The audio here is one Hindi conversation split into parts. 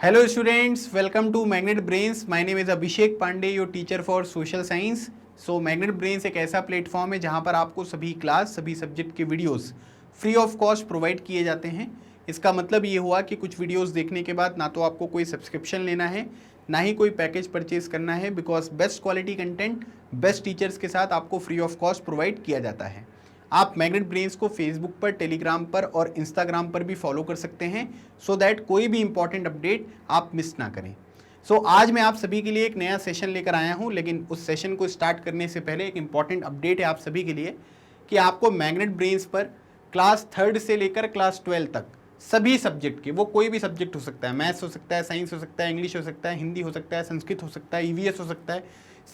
Hello students, welcome to Magnet Brains. My name is Abhishek Pandey, your teacher for social science. So Magnet Brains एक ऐसा प्लेटफॉर्म है जहां पर आपको सभी क्लास, सभी सब्जेक्ट के videos free of cost provide किए जाते हैं। इसका मतलब ये हुआ कि कुछ वीडियोस देखने के बाद ना तो आपको कोई सब्सक्रिप्शन लेना है, ना ही कोई पैकेज परचेज करना है, because best quality content best teachers के साथ आपको फ्री ऑफ कॉस्ट प्रोवाइड किया जाता है। आप मैग्नेट ब्रेन्स को फेसबुक पर, टेलीग्राम पर और इंस्टाग्राम पर भी फॉलो कर सकते हैं सो दैट कोई भी इंपॉर्टेंट अपडेट आप मिस ना करें। आज मैं आप सभी के लिए एक नया सेशन लेकर आया हूं, लेकिन उस सेशन को स्टार्ट करने से पहले एक इंपॉर्टेंट अपडेट है आप सभी के लिए कि आपको मैग्नेट ब्रेन्स पर क्लास 3rd से लेकर क्लास 12 तक सभी सब्जेक्ट के, वो कोई भी सब्जेक्ट हो सकता है, मैथ्स हो सकता है, साइंस हो सकता है, इंग्लिश हो सकता है, हिंदी हो सकता है, संस्कृत हो सकता है, ईवीएस हो सकता है,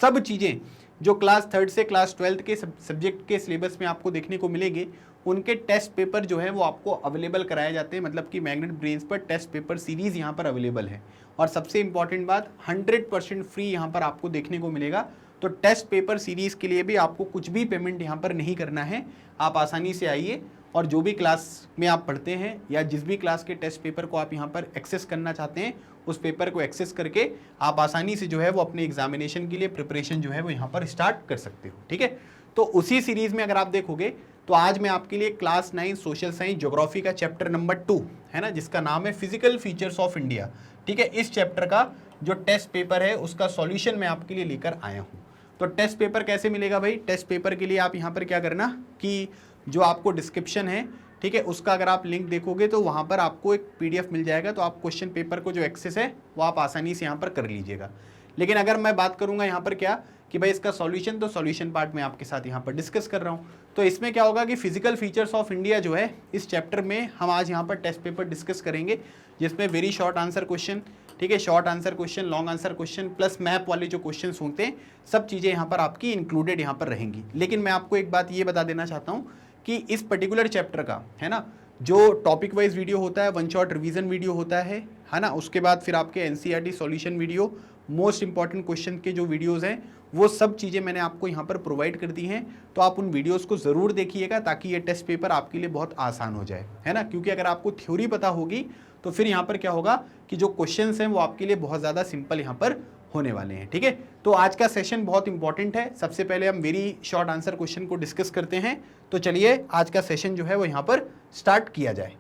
सब चीज़ें जो क्लास 3rd से क्लास 12 के सब्जेक्ट के सिलेबस में आपको देखने को मिलेंगे, उनके टेस्ट पेपर जो है वो आपको अवेलेबल कराए जाते हैं। मतलब कि मैग्नेट ब्रेन्स पर टेस्ट पेपर सीरीज़ यहाँ पर अवेलेबल है। और सबसे इंपॉर्टेंट बात, 100% फ्री यहाँ पर आपको देखने को मिलेगा। तो टेस्ट पेपर सीरीज़ के लिए भी आपको कुछ भी पेमेंट यहाँ पर नहीं करना है। आप आसानी से आइए और जो भी क्लास में आप पढ़ते हैं या जिस भी क्लास के टेस्ट पेपर को आप यहाँ पर एक्सेस करना चाहते हैं, उस पेपर को एक्सेस करके आप आसानी से जो है वो अपने एग्जामिनेशन के लिए प्रिपरेशन जो है वो यहाँ पर स्टार्ट कर सकते हो। ठीक है, तो उसी सीरीज में अगर आप देखोगे तो आज मैं आपके लिए क्लास 9 सोशल साइंस ज्योग्राफी का चैप्टर नंबर 2 है ना, जिसका नाम है फिजिकल फीचर्स ऑफ इंडिया। ठीक है, इस चैप्टर का जो टेस्ट पेपर है उसका सॉल्यूशन मैं आपके लिए लेकर आया हूँ। तो टेस्ट पेपर कैसे मिलेगा भाई? टेस्ट पेपर के लिए आप यहाँ पर क्या करना कि जो आपको डिस्क्रिप्शन है, ठीक है, उसका अगर आप लिंक देखोगे तो वहाँ पर आपको एक PDF मिल जाएगा। तो आप क्वेश्चन पेपर को जो एक्सेस है वो आप आसानी से यहाँ पर कर लीजिएगा। लेकिन अगर मैं बात करूँगा यहाँ पर क्या कि भाई इसका सॉल्यूशन, तो सॉल्यूशन पार्ट में आपके साथ यहाँ पर डिस्कस कर रहा हूँ। तो इसमें क्या होगा कि फिजिकल फीचर्स ऑफ इंडिया जो है इस चैप्टर में हम आज यहाँ पर टेस्ट पेपर डिस्कस करेंगे, जिसमें वेरी शॉर्ट आंसर क्वेश्चन, ठीक है, short answer question, long answer question plus map वाले जो क्वेश्चन होते हैं, सब चीज़ें यहाँ पर आपकी इंक्लूडेड यहाँ पर रहेंगी। लेकिन मैं आपको एक बात ये बता देना चाहता हूँ कि इस पर्टिकुलर चैप्टर का है ना, जो टॉपिक वाइज वीडियो होता है, वन शॉट रिवीजन वीडियो होता है ना, उसके बाद फिर आपके NCERT solution video, most important question के जो वीडियोस हैं, वो सब चीज़ें मैंने आपको यहाँ पर प्रोवाइड कर दी हैं। तो आप उन वीडियोस को ज़रूर देखिएगा ताकि ये टेस्ट पेपर आपके लिए बहुत आसान हो जाए, है ना। क्योंकि अगर आपको थ्योरी पता होगी तो फिर यहाँ पर क्या होगा कि जो क्वेश्चंस हैं वो आपके लिए बहुत ज़्यादा सिंपल यहाँ पर होने वाले हैं। ठीक है, तो आज का सेशन बहुत इंपॉर्टेंट है। सबसे पहले हम वेरी शॉर्ट आंसर क्वेश्चन को डिस्कस करते हैं। तो चलिए आज का सेशन जो है वो यहाँ पर स्टार्ट किया जाए।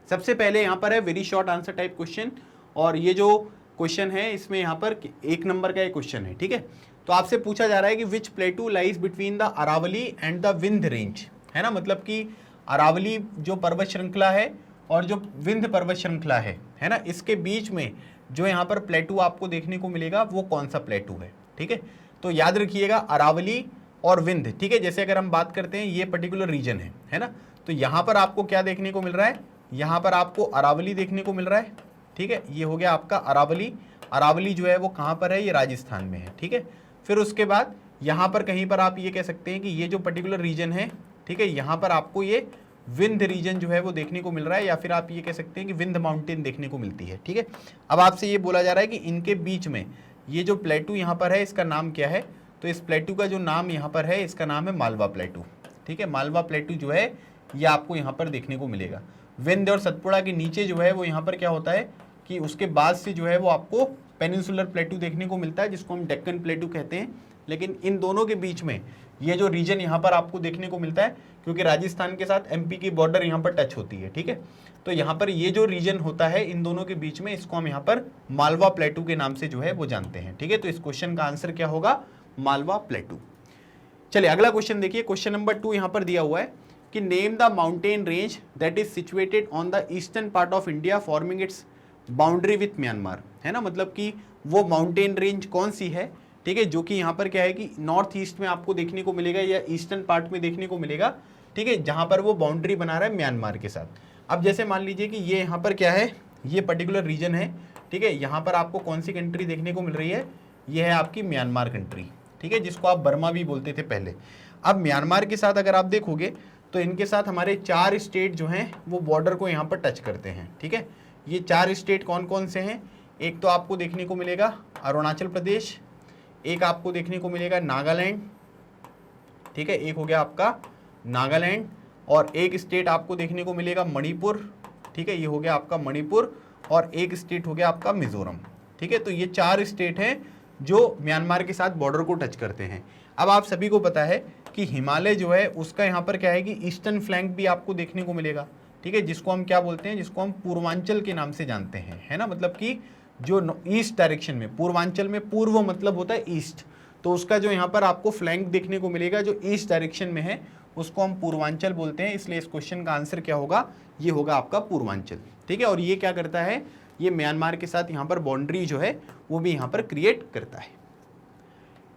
सबसे पहले यहाँ पर है very short answer type question, और ये जो क्वेश्चन है इसमें यहाँ पर 1 नंबर का एक क्वेश्चन है। ठीक है, तो आपसे पूछा जा रहा है कि which plateau lies between the Aravalli and the Vindhya range, है ना। मतलब कि अरावली जो पर्वत श्रृंखला है और जो विंध्य पर्वत श्रृंखला है ना, इसके बीच में जो यहाँ पर प्लेटू आपको देखने को मिलेगा वो कौन सा प्लेटू है। ठीक है, तो याद रखिएगा अरावली और विंध्य। ठीक है, जैसे अगर हम बात करते हैं ये पर्टिकुलर रीजन है ना, तो यहाँ पर आपको क्या देखने को मिल रहा है, यहाँ पर आपको अरावली देखने को मिल रहा है। ठीक है, ये हो गया आपका अरावली। अरावली जो है वो कहाँ पर है, ये राजस्थान में है। ठीक है, फिर उसके बाद यहाँ पर कहीं पर आप ये कह सकते हैं कि ये जो पर्टिकुलर रीजन है, ठीक है, यहाँ पर आपको ये विंध्य रीजन जो है वो देखने को मिल रहा है, या फिर आप ये कह सकते हैं कि विंध्य माउंटेन देखने को मिलती है। ठीक है, अब आपसे ये बोला जा रहा है कि इनके बीच में ये जो प्लेटू यहाँ पर है इसका नाम क्या है। तो इस प्लेटू का जो नाम यहाँ पर है इसका नाम है मालवा प्लेटू। ठीक है, मालवा प्लेटू जो है ये आपको यहाँ पर देखने को मिलेगा। विंध्य और सतपुड़ा के नीचे जो है वो यहाँ पर क्या होता है कि उसके बाद से जो है वो आपको पेनिनसुलर प्लेटू देखने को मिलता है, जिसको हम डेक्कन प्लेटू कहते हैं। लेकिन इन दोनों के बीच में ये जो रीजन यहाँ पर आपको देखने को मिलता है, क्योंकि राजस्थान के साथ MP की बॉर्डर यहाँ पर टच होती है। ठीक है, तो यहाँ पर ये जो रीजन होता है इन दोनों के बीच में, इसको हम यहाँ पर मालवा प्लेटू के नाम से जो है वो जानते हैं। ठीक है, तो इस क्वेश्चन का आंसर क्या होगा, मालवा प्लेटू। चलिए अगला क्वेश्चन देखिए, क्वेश्चन नंबर 2 यहाँ पर दिया हुआ है कि name the mountain range that is situated on the eastern part of India forming it's boundary with Myanmar, है ना। मतलब कि वो माउंटेन रेंज कौन सी है, ठीक है, जो कि यहाँ पर क्या है कि नॉर्थ ईस्ट में आपको देखने को मिलेगा या ईस्टर्न पार्ट में देखने को मिलेगा। ठीक है, जहाँ पर वो बाउंड्री बना रहा है म्यांमार के साथ। अब जैसे मान लीजिए कि ये यहाँ पर क्या है, ये पर्टिकुलर रीजन है। ठीक है, यहाँ पर आपको कौन सी कंट्री देखने को मिल रही है, ये है आपकी म्यांमार कंट्री। ठीक है, जिसको आप बर्मा भी बोलते थे पहले। अब म्यांमार के साथ अगर आप देखोगे तो इनके साथ हमारे 4 स्टेट जो हैं वो बॉर्डर को यहाँ पर टच करते हैं। ठीक है, ये 4 स्टेट कौन कौन से हैं, एक तो आपको देखने को मिलेगा अरुणाचल प्रदेश, एक आपको देखने को मिलेगा नागालैंड। ठीक है, एक हो गया आपका नागालैंड, और एक स्टेट आपको देखने को मिलेगा मणिपुर। ठीक है, ये हो गया आपका मणिपुर, और एक स्टेट हो गया आपका मिजोरम। ठीक है, तो ये 4 स्टेट हैं जो म्यांमार के साथ बॉर्डर को टच करते हैं। अब आप सभी को पता है कि हिमालय जो है उसका यहाँ पर क्या है कि ईस्टर्न फ्लैंक भी आपको देखने को मिलेगा। ठीक है, जिसको हम क्या बोलते हैं, जिसको हम पूर्वांचल के नाम से जानते हैं, है ना, मतलब कि जो ईस्ट डायरेक्शन में, पूर्वांचल में पूर्व मतलब होता है ईस्ट, तो उसका जो यहाँ पर आपको फ्लैंक देखने को मिलेगा जो ईस्ट डायरेक्शन में है उसको हम पूर्वांचल बोलते हैं। इसलिए इस क्वेश्चन का आंसर क्या होगा, ये होगा आपका पूर्वांचल। ठीक है, और ये क्या करता है, ये म्यांमार के साथ यहाँ पर बाउंड्री जो है वो भी यहाँ पर क्रिएट करता है।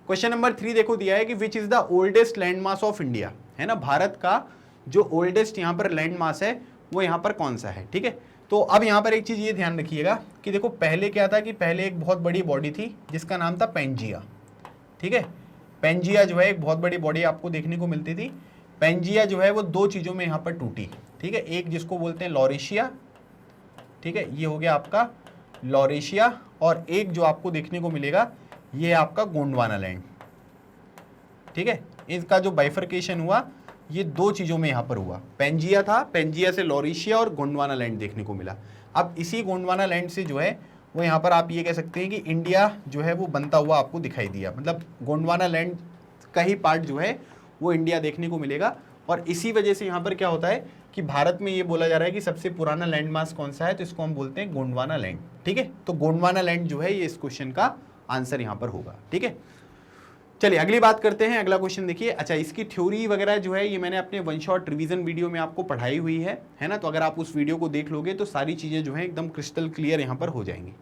क्वेश्चन नंबर 3 देखो दिया है कि which is the oldest landmass of India, है ना, भारत का जो ओल्डेस्ट यहाँ पर लैंडमास है वो यहाँ पर कौन सा है। ठीक है, तो अब यहाँ पर एक चीज ये ध्यान रखिएगा कि देखो पहले क्या था कि पहले एक बहुत बड़ी बॉडी थी जिसका नाम था पेंजिया। ठीक है, पेंजिया जो है एक बहुत बड़ी बॉडी आपको देखने को मिलती थी। पेंजिया जो है वो 2 चीजों में यहाँ पर टूटी। ठीक है, एक जिसको बोलते हैं लॉरेशिया, ठीक है, ये हो गया आपका लॉरेशिया, और एक जो आपको देखने को मिलेगा ये है आपका गोंडवाना लैंड। ठीक है, इसका जो बाइफर्केशन हुआ ये 2 चीजों में यहाँ पर हुआ, पेंजिया था, पेंजिया से लॉरेशिया और गोंडवाना लैंड देखने को मिला। अब इसी गोंडवाना लैंड से जो है वो यहाँ पर आप ये कह सकते हैं कि इंडिया जो है वो बनता हुआ आपको दिखाई दिया, मतलब गोंडवाना लैंड का ही पार्ट जो है वो इंडिया देखने को मिलेगा। और इसी वजह से यहाँ पर क्या होता है कि भारत में ये बोला जा रहा है कि सबसे पुराना लैंड मास कौन सा है, तो इसको हम बोलते हैं गोंडवाना लैंड। ठीक है, तो गोंडवाना लैंड जो है ये इस क्वेश्चन का आंसर यहाँ पर होगा। ठीक है, चलिए अगली बात करते हैं। अगला क्वेश्चन देखिए। अच्छा, इसकी थ्योरी वगैरह जो है ये मैंने अपने वन शॉट रिवीजन वीडियो में आपको पढ़ाई हुई है ना, तो अगर आप उस वीडियो को देख लोगे तो सारी चीजें जो है एकदम क्रिस्टल क्लियर यहाँ पर हो जाएंगी।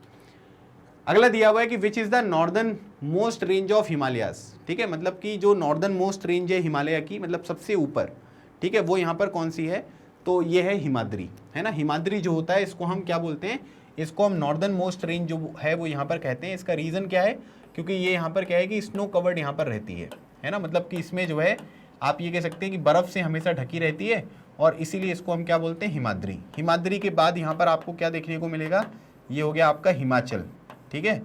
अगला दिया हुआ है कि which is the northern most range of Himalayas. ठीक है, मतलब कि जो नॉर्दर्न मोस्ट रेंज है हिमालय की, मतलब सबसे ऊपर, ठीक है, वो यहाँ पर कौन सी है, तो ये है हिमाद्री, है ना। हिमाद्री जो होता है इसको हम क्या बोलते हैं, इसको हम नॉर्दर्न मोस्ट रेंज जो है वो यहाँ पर कहते हैं। इसका रीज़न क्या है, क्योंकि ये यहाँ पर क्या है कि स्नो कवर्ड यहाँ पर रहती है ना, मतलब कि इसमें जो है आप ये कह सकते हैं कि बर्फ़ से हमेशा ढकी रहती है, और इसीलिए इसको हम क्या बोलते हैं, हिमाद्री। हिमाद्री के बाद यहाँ पर आपको क्या देखने को मिलेगा, ये हो गया आपका हिमाचल। ठीक है,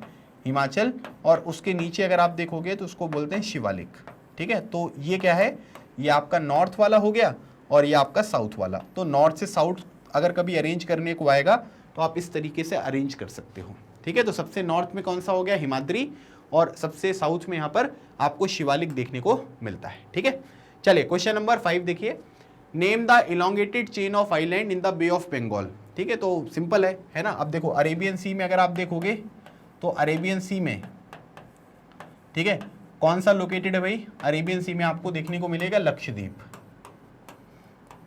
हिमाचल, और उसके नीचे अगर आप देखोगे तो उसको बोलते हैं शिवालिक। ठीक है, तो ये क्या है, ये आपका नॉर्थ वाला हो गया और ये आपका साउथ वाला। तो नॉर्थ से साउथ अगर कभी अरेंज करने को आएगा तो आप इस तरीके से अरेंज कर सकते हो। ठीक है, तो सबसे नॉर्थ में कौन सा हो गया, हिमाद्री, और सबसे साउथ में यहाँ पर आपको शिवालिक देखने को मिलता है। ठीक है, चलिए क्वेश्चन नंबर 5 देखिए। Name the elongated chain of island in the bay of Bengal. ठीक है, तो सिंपल है ना। अब देखो अरेबियन सी में अगर आप देखोगे तो अरेबियन सी में, ठीक है, कौन सा लोकेटेड है भाई, अरेबियन सी में आपको देखने को मिलेगा लक्षद्वीप।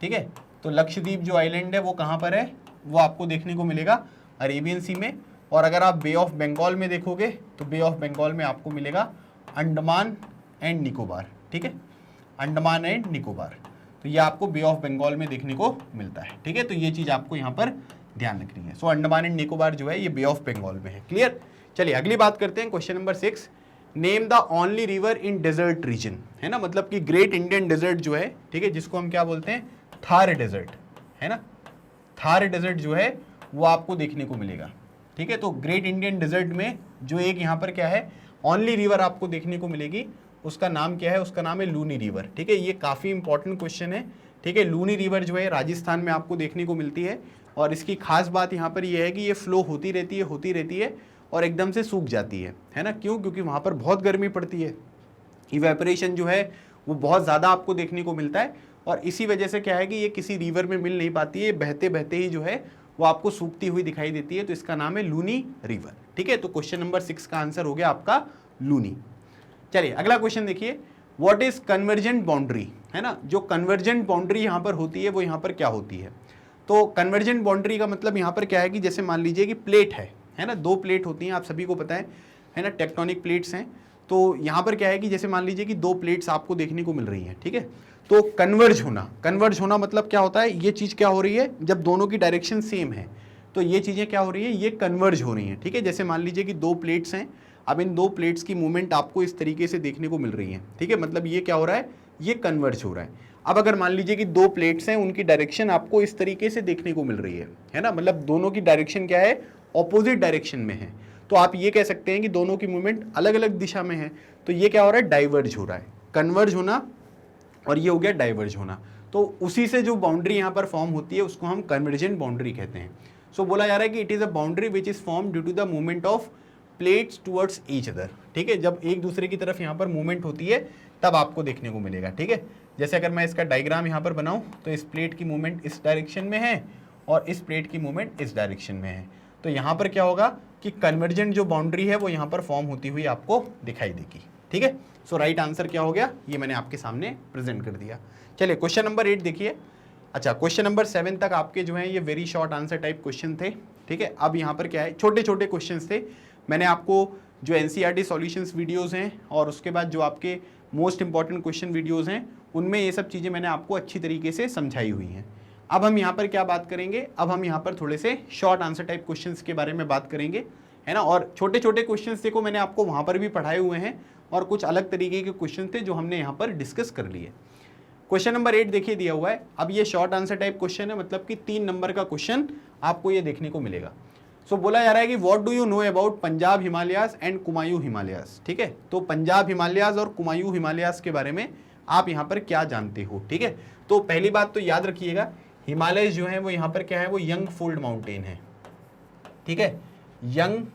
ठीक है, तो लक्षद्वीप जो आइलैंड है वो कहाँ पर है, वो आपको देखने को मिलेगा अरेबियन सी में। और अगर आप बे ऑफ बंगाल में देखोगे तो बे ऑफ बंगाल में आपको मिलेगा अंडमान एंड निकोबार। ठीक है, अंडमान एंड निकोबार, तो ये आपको बे ऑफ बंगाल में देखने को मिलता है। ठीक है, तो ये चीज़ आपको यहाँ पर ध्यान रखनी है। सो अंडमान एंड निकोबार जो है ये बे ऑफ बंगाल में है। क्लियर, चलिए अगली बात करते हैं। Question number 6, name the only river in desert region, है ना, मतलब कि ग्रेट इंडियन डेजर्ट जो है, ठीक है, जिसको हम क्या बोलते हैं, थार डेजर्ट, है ना। थार डेजर्ट जो है वो आपको देखने को मिलेगा। ठीक है, तो ग्रेट इंडियन डेजर्ट में जो एक यहाँ पर क्या है, ओनली रिवर आपको देखने को मिलेगी, उसका नाम क्या है, उसका नाम है लूनी रिवर। ठीक है, ये काफ़ी इंपॉर्टेंट क्वेश्चन है। ठीक है, लूनी रिवर जो है राजस्थान में आपको देखने को मिलती है, और इसकी खास बात यहाँ पर यह है कि ये फ्लो होती रहती है और एकदम से सूख जाती है ना। क्यों, क्योंकि वहाँ पर बहुत गर्मी पड़ती है, इवेपोरेशन जो है वो बहुत ज़्यादा आपको देखने को मिलता है, और इसी वजह से क्या है कि ये किसी रिवर में मिल नहीं पाती है, बहते बहते ही जो है वो आपको सूखती हुई दिखाई देती है, तो इसका नाम है लूनी रिवर। ठीक है, तो क्वेश्चन नंबर 6 का आंसर हो गया आपका लूनी। चलिए अगला क्वेश्चन देखिए। व्हाट इज कन्वर्जेंट बाउंड्री, है ना, जो कन्वर्जेंट बाउंड्री यहाँ पर होती है वो यहाँ पर क्या होती है। तो कन्वर्जेंट बाउंड्री का मतलब यहाँ पर क्या है कि जैसे मान लीजिए कि प्लेट है ना, 2 प्लेट होती हैं, आप सभी को पता है ना, टेक्टोनिक प्लेट्स हैं। तो यहाँ पर क्या है कि जैसे मान लीजिए कि 2 प्लेट्स आपको देखने को मिल रही हैं। ठीक है, तो कन्वर्ज होना मतलब क्या होता है, ये चीज़ क्या हो रही है, जब दोनों की डायरेक्शन सेम है तो ये चीज़ें क्या हो रही है, ये कन्वर्ज हो रही हैं। ठीक है, जैसे मान लीजिए कि 2 प्लेट्स हैं, अब इन 2 प्लेट्स की मूवमेंट आपको इस तरीके से देखने को मिल रही है। ठीक है, मतलब ये क्या हो रहा है, ये कन्वर्ज हो रहा है। अब अगर मान लीजिए कि 2 प्लेट्स हैं, उनकी डायरेक्शन आपको इस तरीके से देखने को मिल रही है ना, मतलब दोनों की डायरेक्शन क्या है, ऑपोजिट डायरेक्शन में है, तो आप ये कह सकते हैं कि दोनों की मूवमेंट अलग अलग दिशा में है, तो ये क्या हो रहा है, डाइवर्ज हो रहा है। कन्वर्ज होना और ये हो गया डाइवर्ज होना, तो उसी से जो बाउंड्री यहाँ पर फॉर्म होती है उसको हम कन्वर्जेंट बाउंड्री कहते हैं। सो बोला जा रहा है कि it is a boundary which is form due to the movement of plates towards each other. ठीक है, जब एक दूसरे की तरफ यहाँ पर मूवमेंट होती है तब आपको देखने को मिलेगा। ठीक है, जैसे अगर मैं इसका डायग्राम यहाँ पर बनाऊँ तो इस प्लेट की मूवमेंट इस डायरेक्शन में है और इस प्लेट की मूवमेंट इस डायरेक्शन में है, तो यहाँ पर क्या होगा कि कन्वर्जेंट जो बाउंड्री है वो यहाँ पर फॉर्म होती हुई आपको दिखाई देगी। ठीक है, सो राइट आंसर क्या हो गया, ये मैंने आपके सामने प्रेजेंट कर दिया। चलिए क्वेश्चन नंबर 8 देखिए। अच्छा, क्वेश्चन नंबर 7 तक आपके जो है ये very short answer type question थे। ठीक है, अब यहाँ पर क्या है, छोटे छोटे क्वेश्चन थे। मैंने आपको जो एनसीईआरटी सॉल्यूशंस वीडियोस हैं और उसके बाद जो आपके मोस्ट इंपॉर्टेंट क्वेश्चन वीडियोस हैं उनमें ये सब चीज़ें मैंने आपको अच्छी तरीके से समझाई हुई हैं। अब हम यहाँ पर क्या बात करेंगे, अब हम यहाँ पर थोड़े से शॉर्ट आंसर टाइप क्वेश्चंस के बारे में बात करेंगे, है ना। और छोटे छोटे क्वेश्चंस देखो मैंने आपको वहाँ पर भी पढ़ाए हुए हैं और कुछ अलग तरीके के क्वेश्चन थे जो हमने यहाँ पर डिस्कस कर लिए। क्वेश्चन नंबर 8 देखिए दिया हुआ है। अब ये शॉर्ट आंसर टाइप क्वेश्चन है, मतलब कि 3 नंबर का क्वेश्चन आपको ये देखने को मिलेगा। सो बोला जा रहा है कि what do you know about Punjab Himalayas and Kumaon Himalayas. ठीक है, तो पंजाब हिमालयाज और कुमायूं हिमालयाज के बारे में आप यहाँ पर क्या जानते हो। ठीक है, तो पहली बात तो याद रखिएगा, हिमालय जो है वो यहाँ पर क्या है, वो यंग फोल्ड माउंटेन है। ठीक है, यंग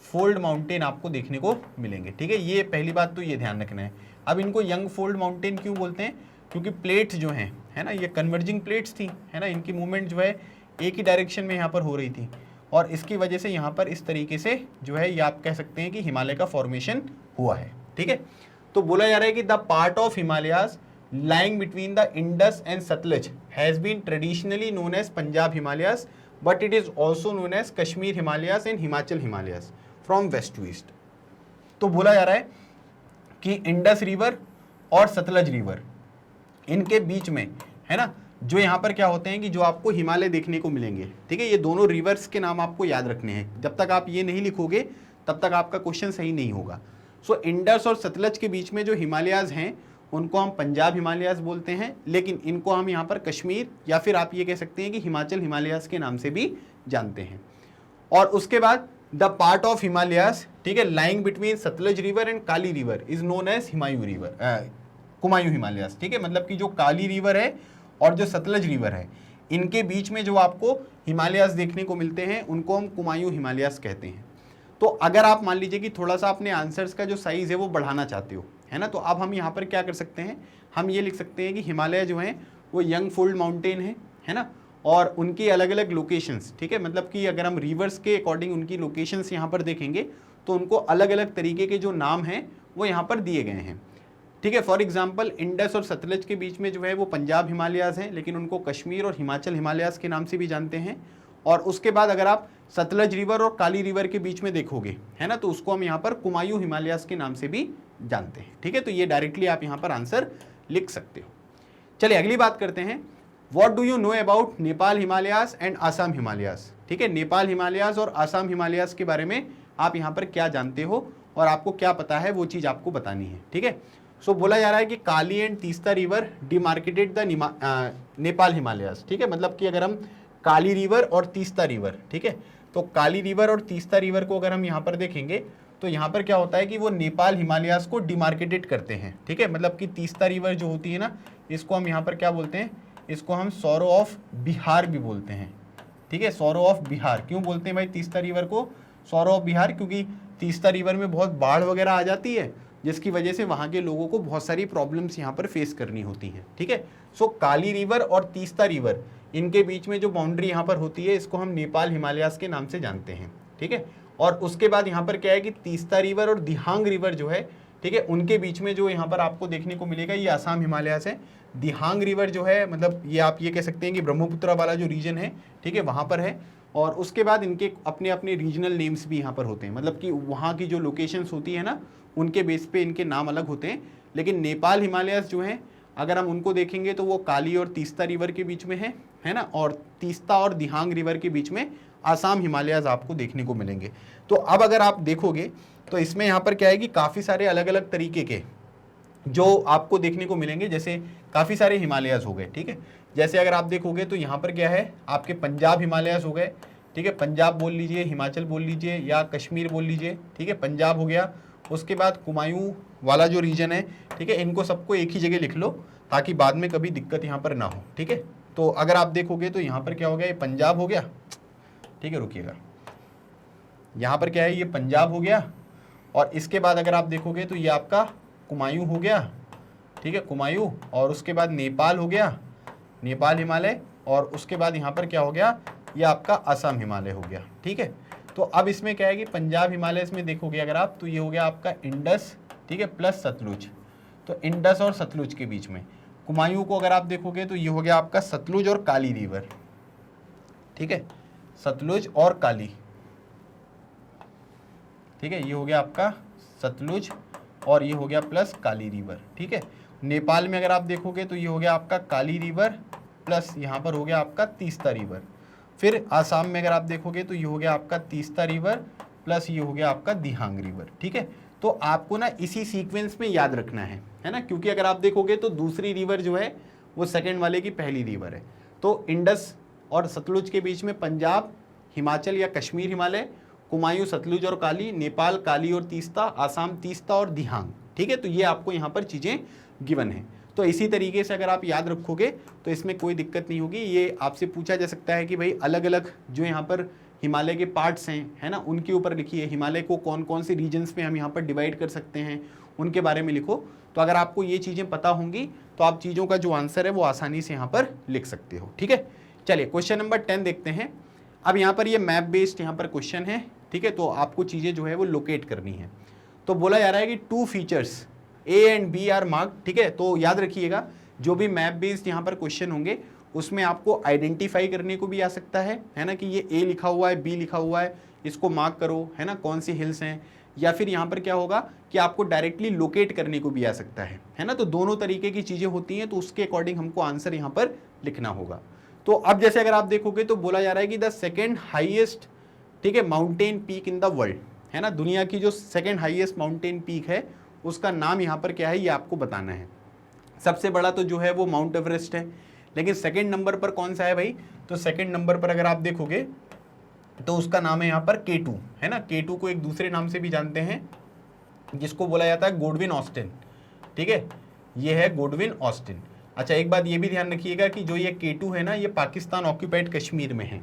फोल्ड माउंटेन आपको देखने को मिलेंगे। ठीक है, ये पहली बात तो ये ध्यान रखना है। अब इनको यंग फोल्ड माउंटेन क्यों बोलते हैं, क्योंकि प्लेट्स जो हैं, है ना, ये कन्वर्जिंग प्लेट्स थी, है ना, इनकी मूवमेंट जो है एक ही डायरेक्शन में यहाँ पर हो रही थी और इसकी वजह से यहाँ पर इस तरीके से जो है ये आप कह सकते हैं कि हिमालय का फॉर्मेशन हुआ है। ठीक है, तो बोला जा रहा है कि the part of Himalayas lying between the Indus and Satluj has been traditionally known as Punjab Himalayas, but it is also known as Kashmir Himalayas and Himachal Himalayas from west to east। तो बोला जा रहा है कि इंडस रिवर और सतलज रिवर इनके बीच में, है ना, जो यहाँ पर क्या होते हैं कि जो आपको हिमालय देखने को मिलेंगे। ठीक है, ये दोनों रिवर्स के नाम आपको याद रखने हैं। जब तक आप ये नहीं लिखोगे तब तक आपका क्वेश्चन सही नहीं होगा। सो इंडस और सतलज के बीच में जो हिमालयाज हैं उनको हम पंजाब हिमालयाज बोलते हैं, लेकिन इनको हम यहाँ पर कश्मीर या फिर आप ये कह सकते हैं कि हिमाचल हिमालयाज के नाम से भी जानते हैं। और उसके बाद द पार्ट ऑफ हिमालयाज, ठीक है, lying between Sutlej river and Kali river is known as हिमायू रिवर, कुमायूं हिमालयाज। ठीक है, मतलब कि जो काली रिवर है और जो सतलज रिवर है इनके बीच में जो आपको हिमालयाज देखने को मिलते हैं उनको हम कुमायूं हिमालयाज कहते हैं। तो अगर आप मान लीजिए कि थोड़ा सा अपने आंसर्स का जो साइज़ है वो बढ़ाना चाहते हो, है ना, तो अब हम यहाँ पर क्या कर सकते हैं, हम ये लिख सकते हैं कि हिमालय जो है वो यंग फोल्ड माउंटेन है ना, और उनकी अलग अलग लोकेशंस। ठीक है, मतलब कि अगर हम रिवर्स के अकॉर्डिंग उनकी लोकेशंस यहाँ पर देखेंगे तो उनको अलग अलग तरीके के जो नाम हैं वो यहाँ पर दिए गए हैं। ठीक है, फॉर एग्जाम्पल इंडस और सतलज के बीच में जो है वो पंजाब हिमालयाज हैं, लेकिन उनको कश्मीर और हिमाचल हिमालयाज के नाम से भी जानते हैं। और उसके बाद अगर आप सतलज रिवर और काली रिवर के बीच में देखोगे, है ना, तो उसको हम यहाँ पर कुमायूं हिमालयाज के नाम से भी जानते हैं। ठीक है, तो ये डायरेक्टली आप यहाँ पर आंसर लिख सकते हो। चलिए अगली बात करते हैं, what do you know about Nepal Himalayas and Assam Himalayas. ठीक है, नेपाल हिमालयाज और आसाम हिमालयाज के बारे में आप यहाँ पर क्या जानते हो और आपको क्या पता है वो चीज़ आपको बतानी है। ठीक है, सो बोला जा रहा है कि Kali and Teesta river demarcated the Nepal Himalayas. ठीक है, मतलब कि अगर हम काली रिवर और तीस्ता रिवर, ठीक है, तो काली रिवर और तीस्ता रिवर को अगर हम यहाँ पर देखेंगे तो यहाँ पर क्या होता है कि वो नेपाल हिमालयाज को डिमार्केटेड करते हैं। ठीक है, मतलब कि तीस्ता रिवर जो होती है ना, इसको हम यहाँ पर क्या बोलते हैं, इसको हम सौरो ऑफ बिहार भी बोलते हैं। ठीक है, सौरो ऑफ बिहार क्यों बोलते हैं भाई तीस्ता रिवर को सौरो ऑफ बिहार, क्योंकि तीस्ता रिवर में बहुत बाढ़ वगैरह आ जाती है जिसकी वजह से वहाँ के लोगों को बहुत सारी प्रॉब्लम्स यहाँ पर फेस करनी होती हैं। ठीक है, सो काली रिवर और तीस्ता रिवर इनके बीच में जो बाउंड्री यहाँ पर होती है इसको हम नेपाल हिमालयाज के नाम से जानते हैं। ठीक है, और उसके बाद यहाँ पर क्या है कि तीस्ता रिवर और दिहांग रिवर जो है, ठीक है, उनके बीच में जो यहाँ पर आपको देखने को मिलेगा ये आसाम हिमालयाज है। दिहांग रिवर जो है मतलब ये आप ये कह सकते हैं कि ब्रह्मपुत्र वाला जो रीजन है, ठीक है, वहाँ पर है। और उसके बाद इनके अपने अपने रीजनल नेम्स भी यहाँ पर होते हैं, मतलब कि वहाँ की जो लोकेशंस होती है ना उनके बेस पे इनके नाम अलग होते हैं। लेकिन नेपाल हिमालयाज जो हैं अगर हम उनको देखेंगे तो वो काली और तीस्ता रिवर के बीच में है ना, और तीस्ता और दिहांग रिवर के बीच में आसाम हिमालयाज आपको देखने को मिलेंगे। तो अब अगर आप देखोगे तो इसमें यहाँ पर क्या है कि काफ़ी सारे अलग अलग तरीके के जो आपको देखने को मिलेंगे, जैसे काफ़ी सारे हिमालयाज हो गए। ठीक है, जैसे अगर आप देखोगे तो यहाँ पर क्या है आपके पंजाब हिमालयाज हो गए। ठीक है, पंजाब बोल लीजिए, हिमाचल बोल लीजिए या कश्मीर बोल लीजिए। ठीक है, पंजाब हो गया। उसके बाद कुमायूं वाला जो रीजन है, ठीक है, इनको सबको एक ही जगह लिख लो ताकि बाद में कभी दिक्कत यहाँ पर ना हो। ठीक है, तो अगर आप देखोगे तो यहाँ पर क्या हो गया, ये पंजाब हो गया, ठीक है, रुकिएगा, यहाँ पर क्या है, ये पंजाब हो गया, और इसके बाद अगर आप देखोगे तो ये आपका कुमायूं हो गया, ठीक है, कुमायूं, और उसके बाद नेपाल हो गया, नेपाल हिमालय, और उसके बाद यहाँ पर क्या हो गया, ये आपका असम हिमालय हो गया, ठीक है। तो अब इसमें क्या है कि पंजाब हिमालय इसमें देखोगे अगर आप, तो ये हो गया आपका इंडस, ठीक है, प्लस सतलुज, तो इंडस और सतलुज के बीच में। कुमायूं को अगर आप देखोगे तो ये हो गया आपका सतलुज और काली रिवर, ठीक है, सतलुज और काली, ठीक है, ये हो गया आपका सतलुज और ये हो गया प्लस काली रिवर, ठीक है। नेपाल में अगर आप देखोगे तो ये हो गया आपका काली रिवर प्लस यहाँ पर हो गया आपका तीस्ता रिवर। फिर आसाम में अगर आप देखोगे तो ये हो गया आपका तीस्ता रिवर प्लस ये हो गया आपका दिहांग रिवर, ठीक है। तो आपको ना इसी सीक्वेंस में याद रखना है ना, क्योंकि अगर आप देखोगे तो दूसरी रिवर जो है वो सेकंड वाले की पहली रिवर है। तो इंडस और सतलुज के बीच में पंजाब, हिमाचल या कश्मीर हिमालय, कुमायूं, सतलुज और काली, नेपाल काली और तीस्ता, आसाम तीस्ता और दिहांग, ठीक है। तो ये आपको यहाँ पर चीज़ें गिवन है। तो इसी तरीके से अगर आप याद रखोगे तो इसमें कोई दिक्कत नहीं होगी। ये आपसे पूछा जा सकता है कि भाई अलग अलग जो यहाँ पर हिमालय के पार्ट्स हैं, है ना, उनके ऊपर लिखिए, हिमालय को कौन कौन से रीजन्स में हम यहाँ पर डिवाइड कर सकते हैं, उनके बारे में लिखो। तो अगर आपको ये चीज़ें पता होंगी तो आप चीज़ों का जो आंसर है वो आसानी से यहाँ पर लिख सकते हो, ठीक है। चलिए क्वेश्चन नंबर 10 देखते हैं। अब यहाँ पर ये मैप बेस्ड यहाँ पर क्वेश्चन है, ठीक है। तो आपको चीज़ें जो है वो लोकेट करनी है। तो बोला जा रहा है कि 2 features A and B are marked, ठीक है। तो याद रखिएगा जो भी मैप बेस्ड यहाँ पर क्वेश्चन होंगे उसमें आपको आइडेंटिफाई करने को भी आ सकता है ना, कि ये A लिखा हुआ है, B लिखा हुआ है, इसको मार्क करो, है ना, कौन सी हिल्स हैं। या फिर यहाँ पर क्या होगा कि आपको डायरेक्टली लोकेट करने को भी आ सकता है ना। तो दोनों तरीके की चीज़ें होती हैं, तो उसके अकॉर्डिंग हमको आंसर यहाँ पर लिखना होगा। तो अब जैसे अगर आप देखोगे तो बोला जा रहा है कि द सेकेंड हाईएस्ट, ठीक है, mountain peak in the world, है ना, दुनिया की जो सेकेंड हाईएस्ट माउंटेन पीक है उसका नाम यहाँ पर क्या है ये आपको बताना है। सबसे बड़ा तो जो है वो माउंट एवरेस्ट है, लेकिन सेकंड नंबर पर कौन सा है भाई, तो सेकंड नंबर पर अगर आप देखोगे तो उसका नाम है यहाँ पर K2, है ना। K2 को एक दूसरे नाम से भी जानते हैं जिसको बोला जाता है गोडविन ऑस्टिन, ठीक है, ये है गोडविन ऑस्टिन। अच्छा, एक बात ये भी ध्यान रखिएगा कि जो ये K2 है ना, ये पाकिस्तान ऑक्यूपाइड कश्मीर में है।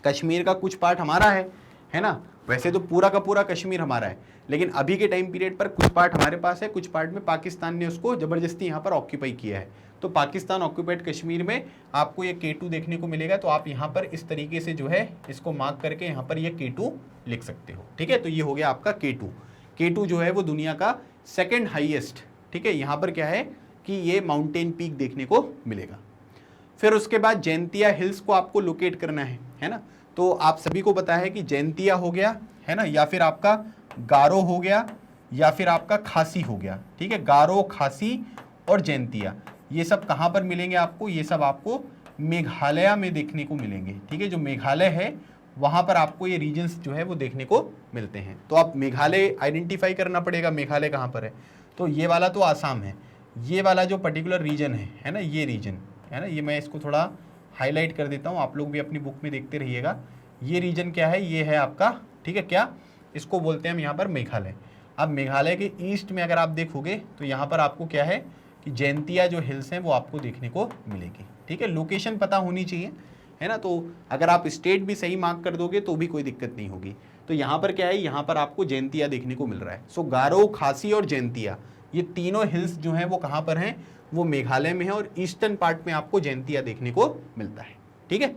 कश्मीर का कुछ पार्ट हमारा है ना, वैसे तो पूरा का पूरा कश्मीर हमारा है, लेकिन अभी के टाइम पीरियड पर कुछ पार्ट हमारे पास है, कुछ पार्ट में पाकिस्तान ने उसको ज़बरदस्ती यहाँ पर ऑक्यूपाई किया है। तो पाकिस्तान ऑक्यूपाइड कश्मीर में आपको ये K2 देखने को मिलेगा। तो आप यहाँ पर इस तरीके से जो है इसको मार्क करके यहाँ पर ये K2 लिख सकते हो, ठीक है। तो ये हो गया आपका K2। K2 जो है वो दुनिया का सेकेंड हाईएस्ट, ठीक है, यहाँ पर क्या है कि ये माउंटेन पीक देखने को मिलेगा। फिर उसके बाद जैंतिया हिल्स को आपको लोकेट करना है ना। तो आप सभी को पता है कि जैंतिया हो गया, है ना, या फिर आपका गारो हो गया, या फिर आपका खासी हो गया, ठीक है। गारो, खासी और जैंतिया ये सब कहाँ पर मिलेंगे आपको, ये सब आपको मेघालय में देखने को मिलेंगे, ठीक है। जो मेघालय है वहाँ पर आपको ये रीजन्स जो है वो देखने को मिलते हैं। तो आप मेघालय आइडेंटिफाई करना पड़ेगा, मेघालय कहाँ पर है। तो ये वाला तो आसाम है, ये वाला जो पर्टिकुलर रीजन है ना, ये रीजन है ना, ये मैं इसको थोड़ा हाईलाइट कर देता हूँ, आप लोग भी अपनी बुक में देखते रहिएगा। ये रीजन क्या है, ये है आपका, ठीक है, क्या इसको बोलते हैं हम यहाँ पर मेघालय। अब मेघालय के ईस्ट में अगर आप देखोगे तो यहाँ पर आपको क्या है कि जैंतिया जो हिल्स हैं वो आपको देखने को मिलेगी, ठीक है। लोकेशन पता होनी चाहिए, है ना। तो अगर आप स्टेट भी सही मार्क कर दोगे तो भी कोई दिक्कत नहीं होगी। तो यहाँ पर क्या है, यहाँ पर आपको जैंतिया देखने को मिल रहा है। सो गारो, खासी और जैंतिया ये तीनों हिल्स जो हैं वो कहाँ पर हैं, वो मेघालय में है, और ईस्टर्न पार्ट में आपको जैंतिया देखने को मिलता है, ठीक है।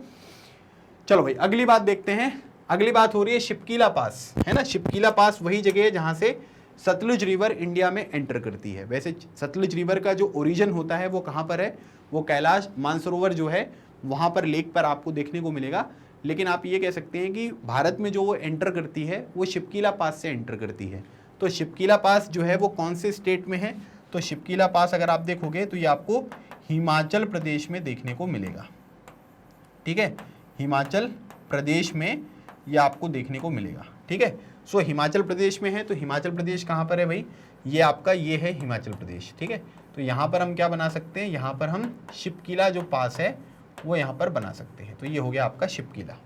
चलो भाई अगली बात देखते हैं। अगली बात हो रही है शिपकीला पास, है ना। शिपकीला पास वही जगह है जहाँ से सतलुज रिवर इंडिया में एंटर करती है। वैसे सतलुज रिवर का जो ओरिजिन होता है वो कहाँ पर है, वो कैलाश मानसरोवर जो है वहाँ पर लेक पर आपको देखने को मिलेगा। लेकिन आप ये कह सकते हैं कि भारत में जो वो एंटर करती है वो शिपकीला पास से एंटर करती है। तो शिपकीला पास जो है वो कौन से स्टेट में है, तो शिपकीला पास अगर आप देखोगे तो ये आपको हिमाचल प्रदेश में देखने को मिलेगा, ठीक है। हिमाचल प्रदेश में ये आपको देखने को मिलेगा, ठीक है। सो हिमाचल प्रदेश में है, तो हिमाचल प्रदेश कहाँ पर है भाई, ये आपका ये है हिमाचल प्रदेश, ठीक है। तो यहाँ पर हम क्या बना सकते हैं, यहाँ पर हम शिपकीला जो पास है वो यहाँ पर बना सकते हैं। तो ये हो गया आपका शिपकीला,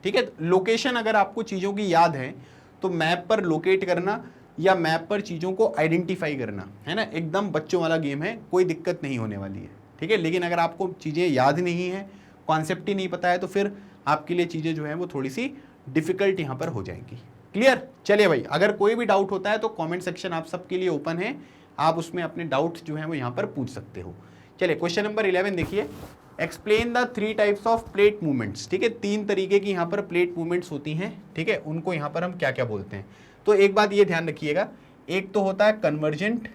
ठीक है। लोकेशन अगर आपको चीज़ों की याद है तो मैप पर लोकेट करना या मैप पर चीज़ों को आइडेंटिफाई करना, है ना, एकदम बच्चों वाला गेम है, कोई दिक्कत नहीं होने वाली है, ठीक है। लेकिन अगर आपको चीज़ें याद नहीं है, कॉन्सेप्ट ही नहीं पता है, तो फिर आपके लिए चीज़ें जो है वो थोड़ी सी डिफिकल्ट यहाँ पर हो जाएंगी। क्लियर? चलिए भाई, अगर कोई भी डाउट होता है तो कमेंट सेक्शन आप सबके लिए ओपन है, आप उसमें अपने डाउट जो है वो यहाँ पर पूछ सकते हो। चलिए क्वेश्चन नंबर 11 देखिए, explain the 3 types of plate movements. ठीक है, 3 तरीके की यहाँ पर प्लेट मूवमेंट्स होती हैं। ठीक है, उनको यहाँ पर हम क्या क्या बोलते हैं। तो एक बात ये ध्यान रखिएगा, एक तो होता है कन्वर्जेंट,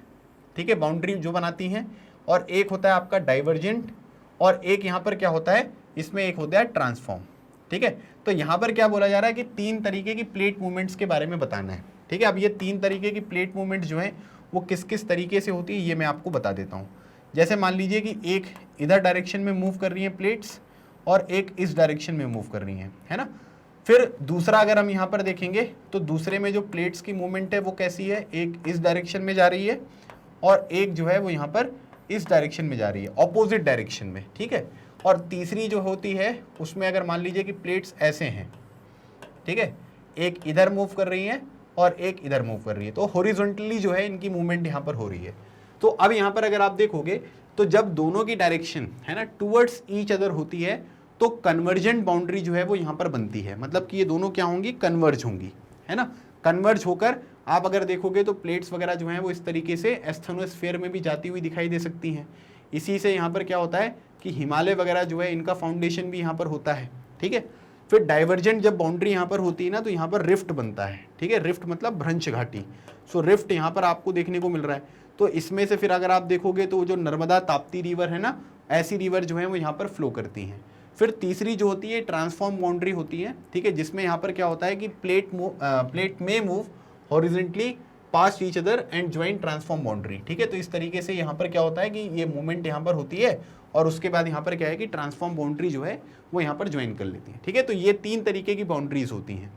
ठीक है, बाउंड्री जो बनाती हैं, और एक होता है आपका डाइवर्जेंट, और एक यहाँ पर क्या होता है, इसमें एक होता है ट्रांसफॉर्म। ठीक है, तो यहाँ पर क्या बोला जा रहा है कि 3 तरीके की प्लेट मूवमेंट्स के बारे में बताना है। ठीक है, अब ये 3 तरीके की प्लेट मूवमेंट जो है वो किस किस तरीके से होती है ये मैं आपको बता देता हूँ। जैसे मान लीजिए कि एक इधर डायरेक्शन में मूव कर रही है प्लेट्स, और एक इस डायरेक्शन में मूव कर रही है ना। फिर दूसरा अगर हम यहाँ पर देखेंगे तो दूसरे में जो प्लेट्स की मूवमेंट है वो कैसी है, एक इस डायरेक्शन में जा रही है और एक जो है वो यहाँ पर इस डायरेक्शन में जा रही है, ऑपोजिट डायरेक्शन में। ठीक है, और तीसरी जो होती है उसमें अगर मान लीजिए कि प्लेट्स ऐसे हैं, ठीक है, एक इधर मूव कर रही है और एक इधर मूव कर रही है, तो हॉरिजॉन्टली जो है इनकी मूवमेंट यहाँ पर हो रही है। तो अब यहाँ पर अगर आप देखोगे तो जब दोनों की डायरेक्शन है ना टूवर्ड्स ईच अदर होती है तो कन्वर्जेंट बाउंड्री जो है वो यहाँ पर बनती है, मतलब कि ये दोनों क्या होंगी, कन्वर्ज होंगी, है ना। कन्वर्ज होकर आप अगर देखोगे तो प्लेट्स वगैरह जो हैं वो इस तरीके से एस्थेनोस्फीयर में भी जाती हुई दिखाई दे सकती हैं। इसी से यहाँ पर क्या होता है कि हिमालय वगैरह जो है इनका फाउंडेशन भी यहाँ पर होता है। ठीक है, फिर डाइवर्जेंट जब बाउंड्री यहाँ पर होती है ना तो यहाँ पर रिफ्ट बनता है। ठीक है, रिफ्ट मतलब भ्रंश घाटी। सो रिफ्ट यहाँ पर आपको देखने को मिल रहा है। तो इसमें से फिर अगर आप देखोगे तो जो नर्मदा ताप्ती रिवर है ना, ऐसी रिवर जो है वो यहाँ पर फ्लो करती हैं। फिर तीसरी जो होती है ट्रांसफॉर्म बाउंड्री होती है। ठीक है, जिसमें यहाँ पर क्या होता है कि प्लेट में move horizontally past each other and join transform boundary. ठीक है, तो इस तरीके से यहाँ पर क्या होता है कि ये मूवमेंट यहाँ पर होती है और उसके बाद यहाँ पर क्या है कि ट्रांसफॉर्म बाउंड्री जो है वो यहाँ पर ज्वाइन कर लेती है। ठीक है, तो ये 3 तरीके की बाउंड्रीज होती हैं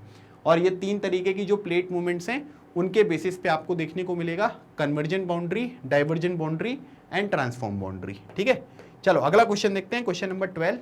और ये 3 तरीके की जो प्लेट मूवमेंट्स हैं उनके बेसिस पे आपको देखने को मिलेगा convergent boundary, divergent boundary and transform boundary. ठीक है, चलो अगला क्वेश्चन देखते हैं, question number 12,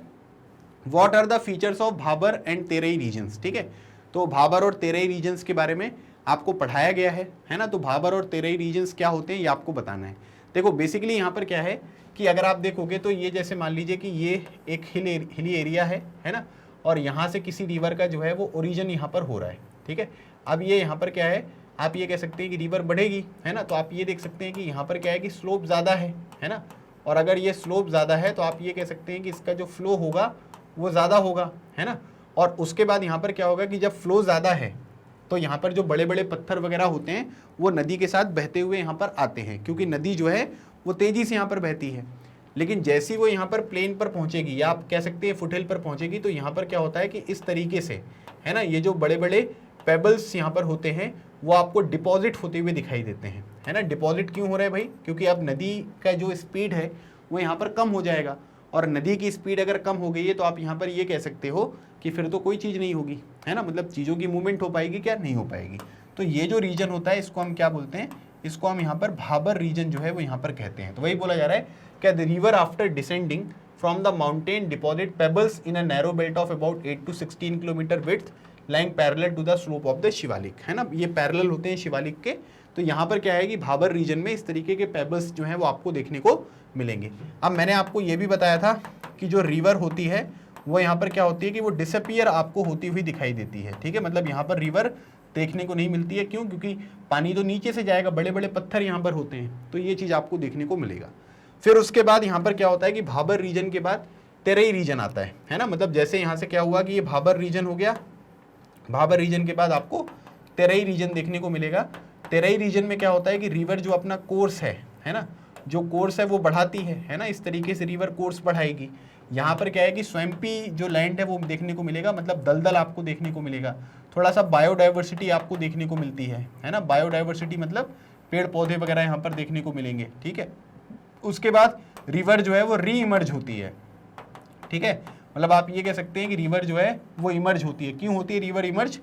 what are the features of Bhabar and Terai regions. ठीक है, तो भाबर और तेरई रीजन्स के बारे में आपको पढ़ाया गया है ना। तो भाबर और तेरई रीजन्स क्या होते हैं ये आपको बताना है। देखो बेसिकली यहाँ पर क्या है कि अगर आप देखोगे तो ये जैसे मान लीजिए कि ये एक हिली एरिया है ना, और यहाँ से किसी रिवर का जो है वो ओरिजिन यहाँ पर हो रहा है। ठीक है, अब ये यहाँ पर क्या है, आप ये कह सकते हैं कि रिवर बढ़ेगी, है ना। तो आप ये देख सकते हैं कि यहाँ पर क्या है कि स्लोप ज़्यादा है ना, और अगर ये स्लोप ज़्यादा है तो आप ये कह सकते हैं कि इसका जो फ्लो होगा वो ज़्यादा होगा, है ना। और उसके बाद यहाँ पर क्या होगा कि जब फ्लो ज़्यादा है तो यहाँ पर जो बड़े बड़े पत्थर वगैरह होते हैं वो नदी के साथ बहते हुए यहाँ पर आते हैं, क्योंकि नदी जो है वो तेज़ी से यहाँ पर बहती है। लेकिन जैसी वो यहाँ पर प्लेन पर पहुँचेगी या आप कह सकते हैं फुटहिल पर पहुँचेगी तो यहाँ पर क्या होता है कि इस तरीके से, है ना, ये जो बड़े बड़े पेबल्स यहाँ पर होते हैं वो आपको डिपॉजिट होते हुए दिखाई देते हैं, है ना। डिपॉजिट क्यों हो रहा है भाई, क्योंकि अब नदी का जो स्पीड है वो यहाँ पर कम हो जाएगा, और नदी की स्पीड अगर कम हो गई है तो आप यहाँ पर ये कह सकते हो कि फिर तो कोई चीज़ नहीं होगी, है ना, मतलब चीज़ों की मूवमेंट हो पाएगी क्या, नहीं हो पाएगी। तो ये जो रीजन होता है इसको हम क्या बोलते हैं, इसको हम यहाँ पर भाबर रीजन जो है वो यहाँ पर कहते हैं। तो वही बोला जा रहा है क्या, the river after descending from the mountain deposit pebbles in a narrow belt of about 8 to 16 kilometre width lying parallel to the slope of the Shivalik, है ना, ये पैरेलल होते हैं शिवालिक के। तो यहाँ पर क्या है कि भाबर रीजन में इस तरीके के पेबल्स जो हैं वो आपको देखने को मिलेंगे। अब मैंने आपको ये भी बताया था कि जो रिवर होती है वो यहाँ पर क्या होती है कि वो डिसअपियर आपको होती हुई दिखाई देती है। ठीक है, मतलब यहाँ पर रिवर देखने को नहीं मिलती है, क्यों, क्योंकि पानी तो नीचे से जाएगा, बड़े बड़े पत्थर यहाँ पर होते हैं, तो ये चीज़ आपको देखने को मिलेगा। फिर उसके बाद यहाँ पर क्या होता है कि भाबर रीजन के बाद तेरई रीजन आता है ना, मतलब जैसे यहाँ से क्या हुआ कि ये भाबर रीजन हो गया, भाबर रीजन के बाद आपको तेरई रीजन देखने को मिलेगा। तेरई रीजन में क्या होता है कि रिवर जो अपना कोर्स है ना, जो कोर्स है वो बढ़ाती है ना, इस तरीके से रिवर कोर्स बढ़ाएगी। यहाँ पर क्या है कि स्वैम्पी जो लैंड है वो देखने को मिलेगा, मतलब दलदल आपको देखने को मिलेगा। थोड़ा सा बायोडाइवर्सिटी आपको देखने को मिलती है ना, बायोडाइवर्सिटी मतलब पेड़ पौधे वगैरह यहाँ पर देखने को मिलेंगे। ठीक है, उसके बाद रिवर जो है वो री इमर्ज होती है। ठीक है, मतलब आप ये कह सकते हैं कि रिवर जो है वो इमर्ज होती है। क्यों होती है रिवर इमर्ज,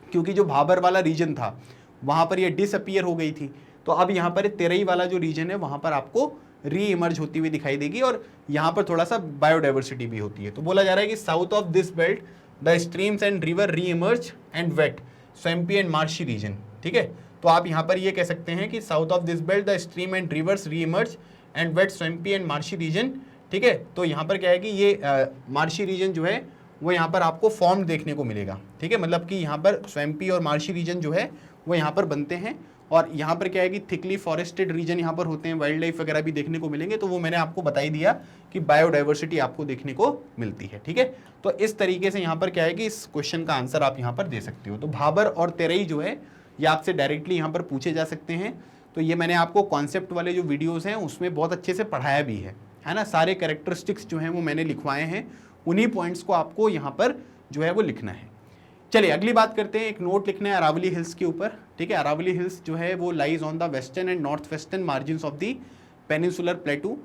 क्योंकि जो भाबर वाला रीजन था वहाँ पर ये डिसअपियर हो गई थी, तो अब यहाँ पर तेरई वाला जो रीजन है वहाँ पर आपको री इमर्ज होती हुई दिखाई देगी, और यहाँ पर थोड़ा सा बायोडाइवर्सिटी भी होती है। तो बोला जा रहा है कि south of this belt the streams and river reemerge and wet swampy and marshy region. ठीक है, तो आप यहाँ पर ये कह सकते हैं कि south of this belt the stream and rivers reemerge and wet swampy and marshy region. ठीक है, तो यहाँ पर क्या है कि ये मार्शी रीजन जो है वो यहाँ पर आपको फॉर्म देखने को मिलेगा। ठीक है, मतलब कि यहाँ पर स्वैम्पी और मार्शी रीजन जो है वो यहाँ पर बनते हैं, और यहाँ पर क्या है कि थिकली फॉरेस्टेड रीजन यहाँ पर होते हैं, वाइल्ड लाइफ वगैरह भी देखने को मिलेंगे। तो वो मैंने आपको बता ही दिया कि बायोडाइवर्सिटी आपको देखने को मिलती है। ठीक है, तो इस तरीके से यहाँ पर क्या है कि इस क्वेश्चन का आंसर आप यहाँ पर दे सकते हो। तो भाबर और तेरई जो है ये आपसे डायरेक्टली यहाँ पर पूछे जा सकते हैं। तो ये मैंने आपको कॉन्सेप्ट वाले जो वीडियोज़ हैं उसमें बहुत अच्छे से पढ़ाया भी है ना। सारे कैरेक्टरिस्टिक्स जो हैं वो मैंने लिखवाए हैं, उन्हीं पॉइंट्स को आपको यहाँ पर जो है वो लिखना है। चलिए अगली बात करते हैं, एक नोट लिखना है अरावली हिल्स के ऊपर। ठीक है, अरावली हिल्स जो है वो lies on the western and north western margins of the peninsular plateau.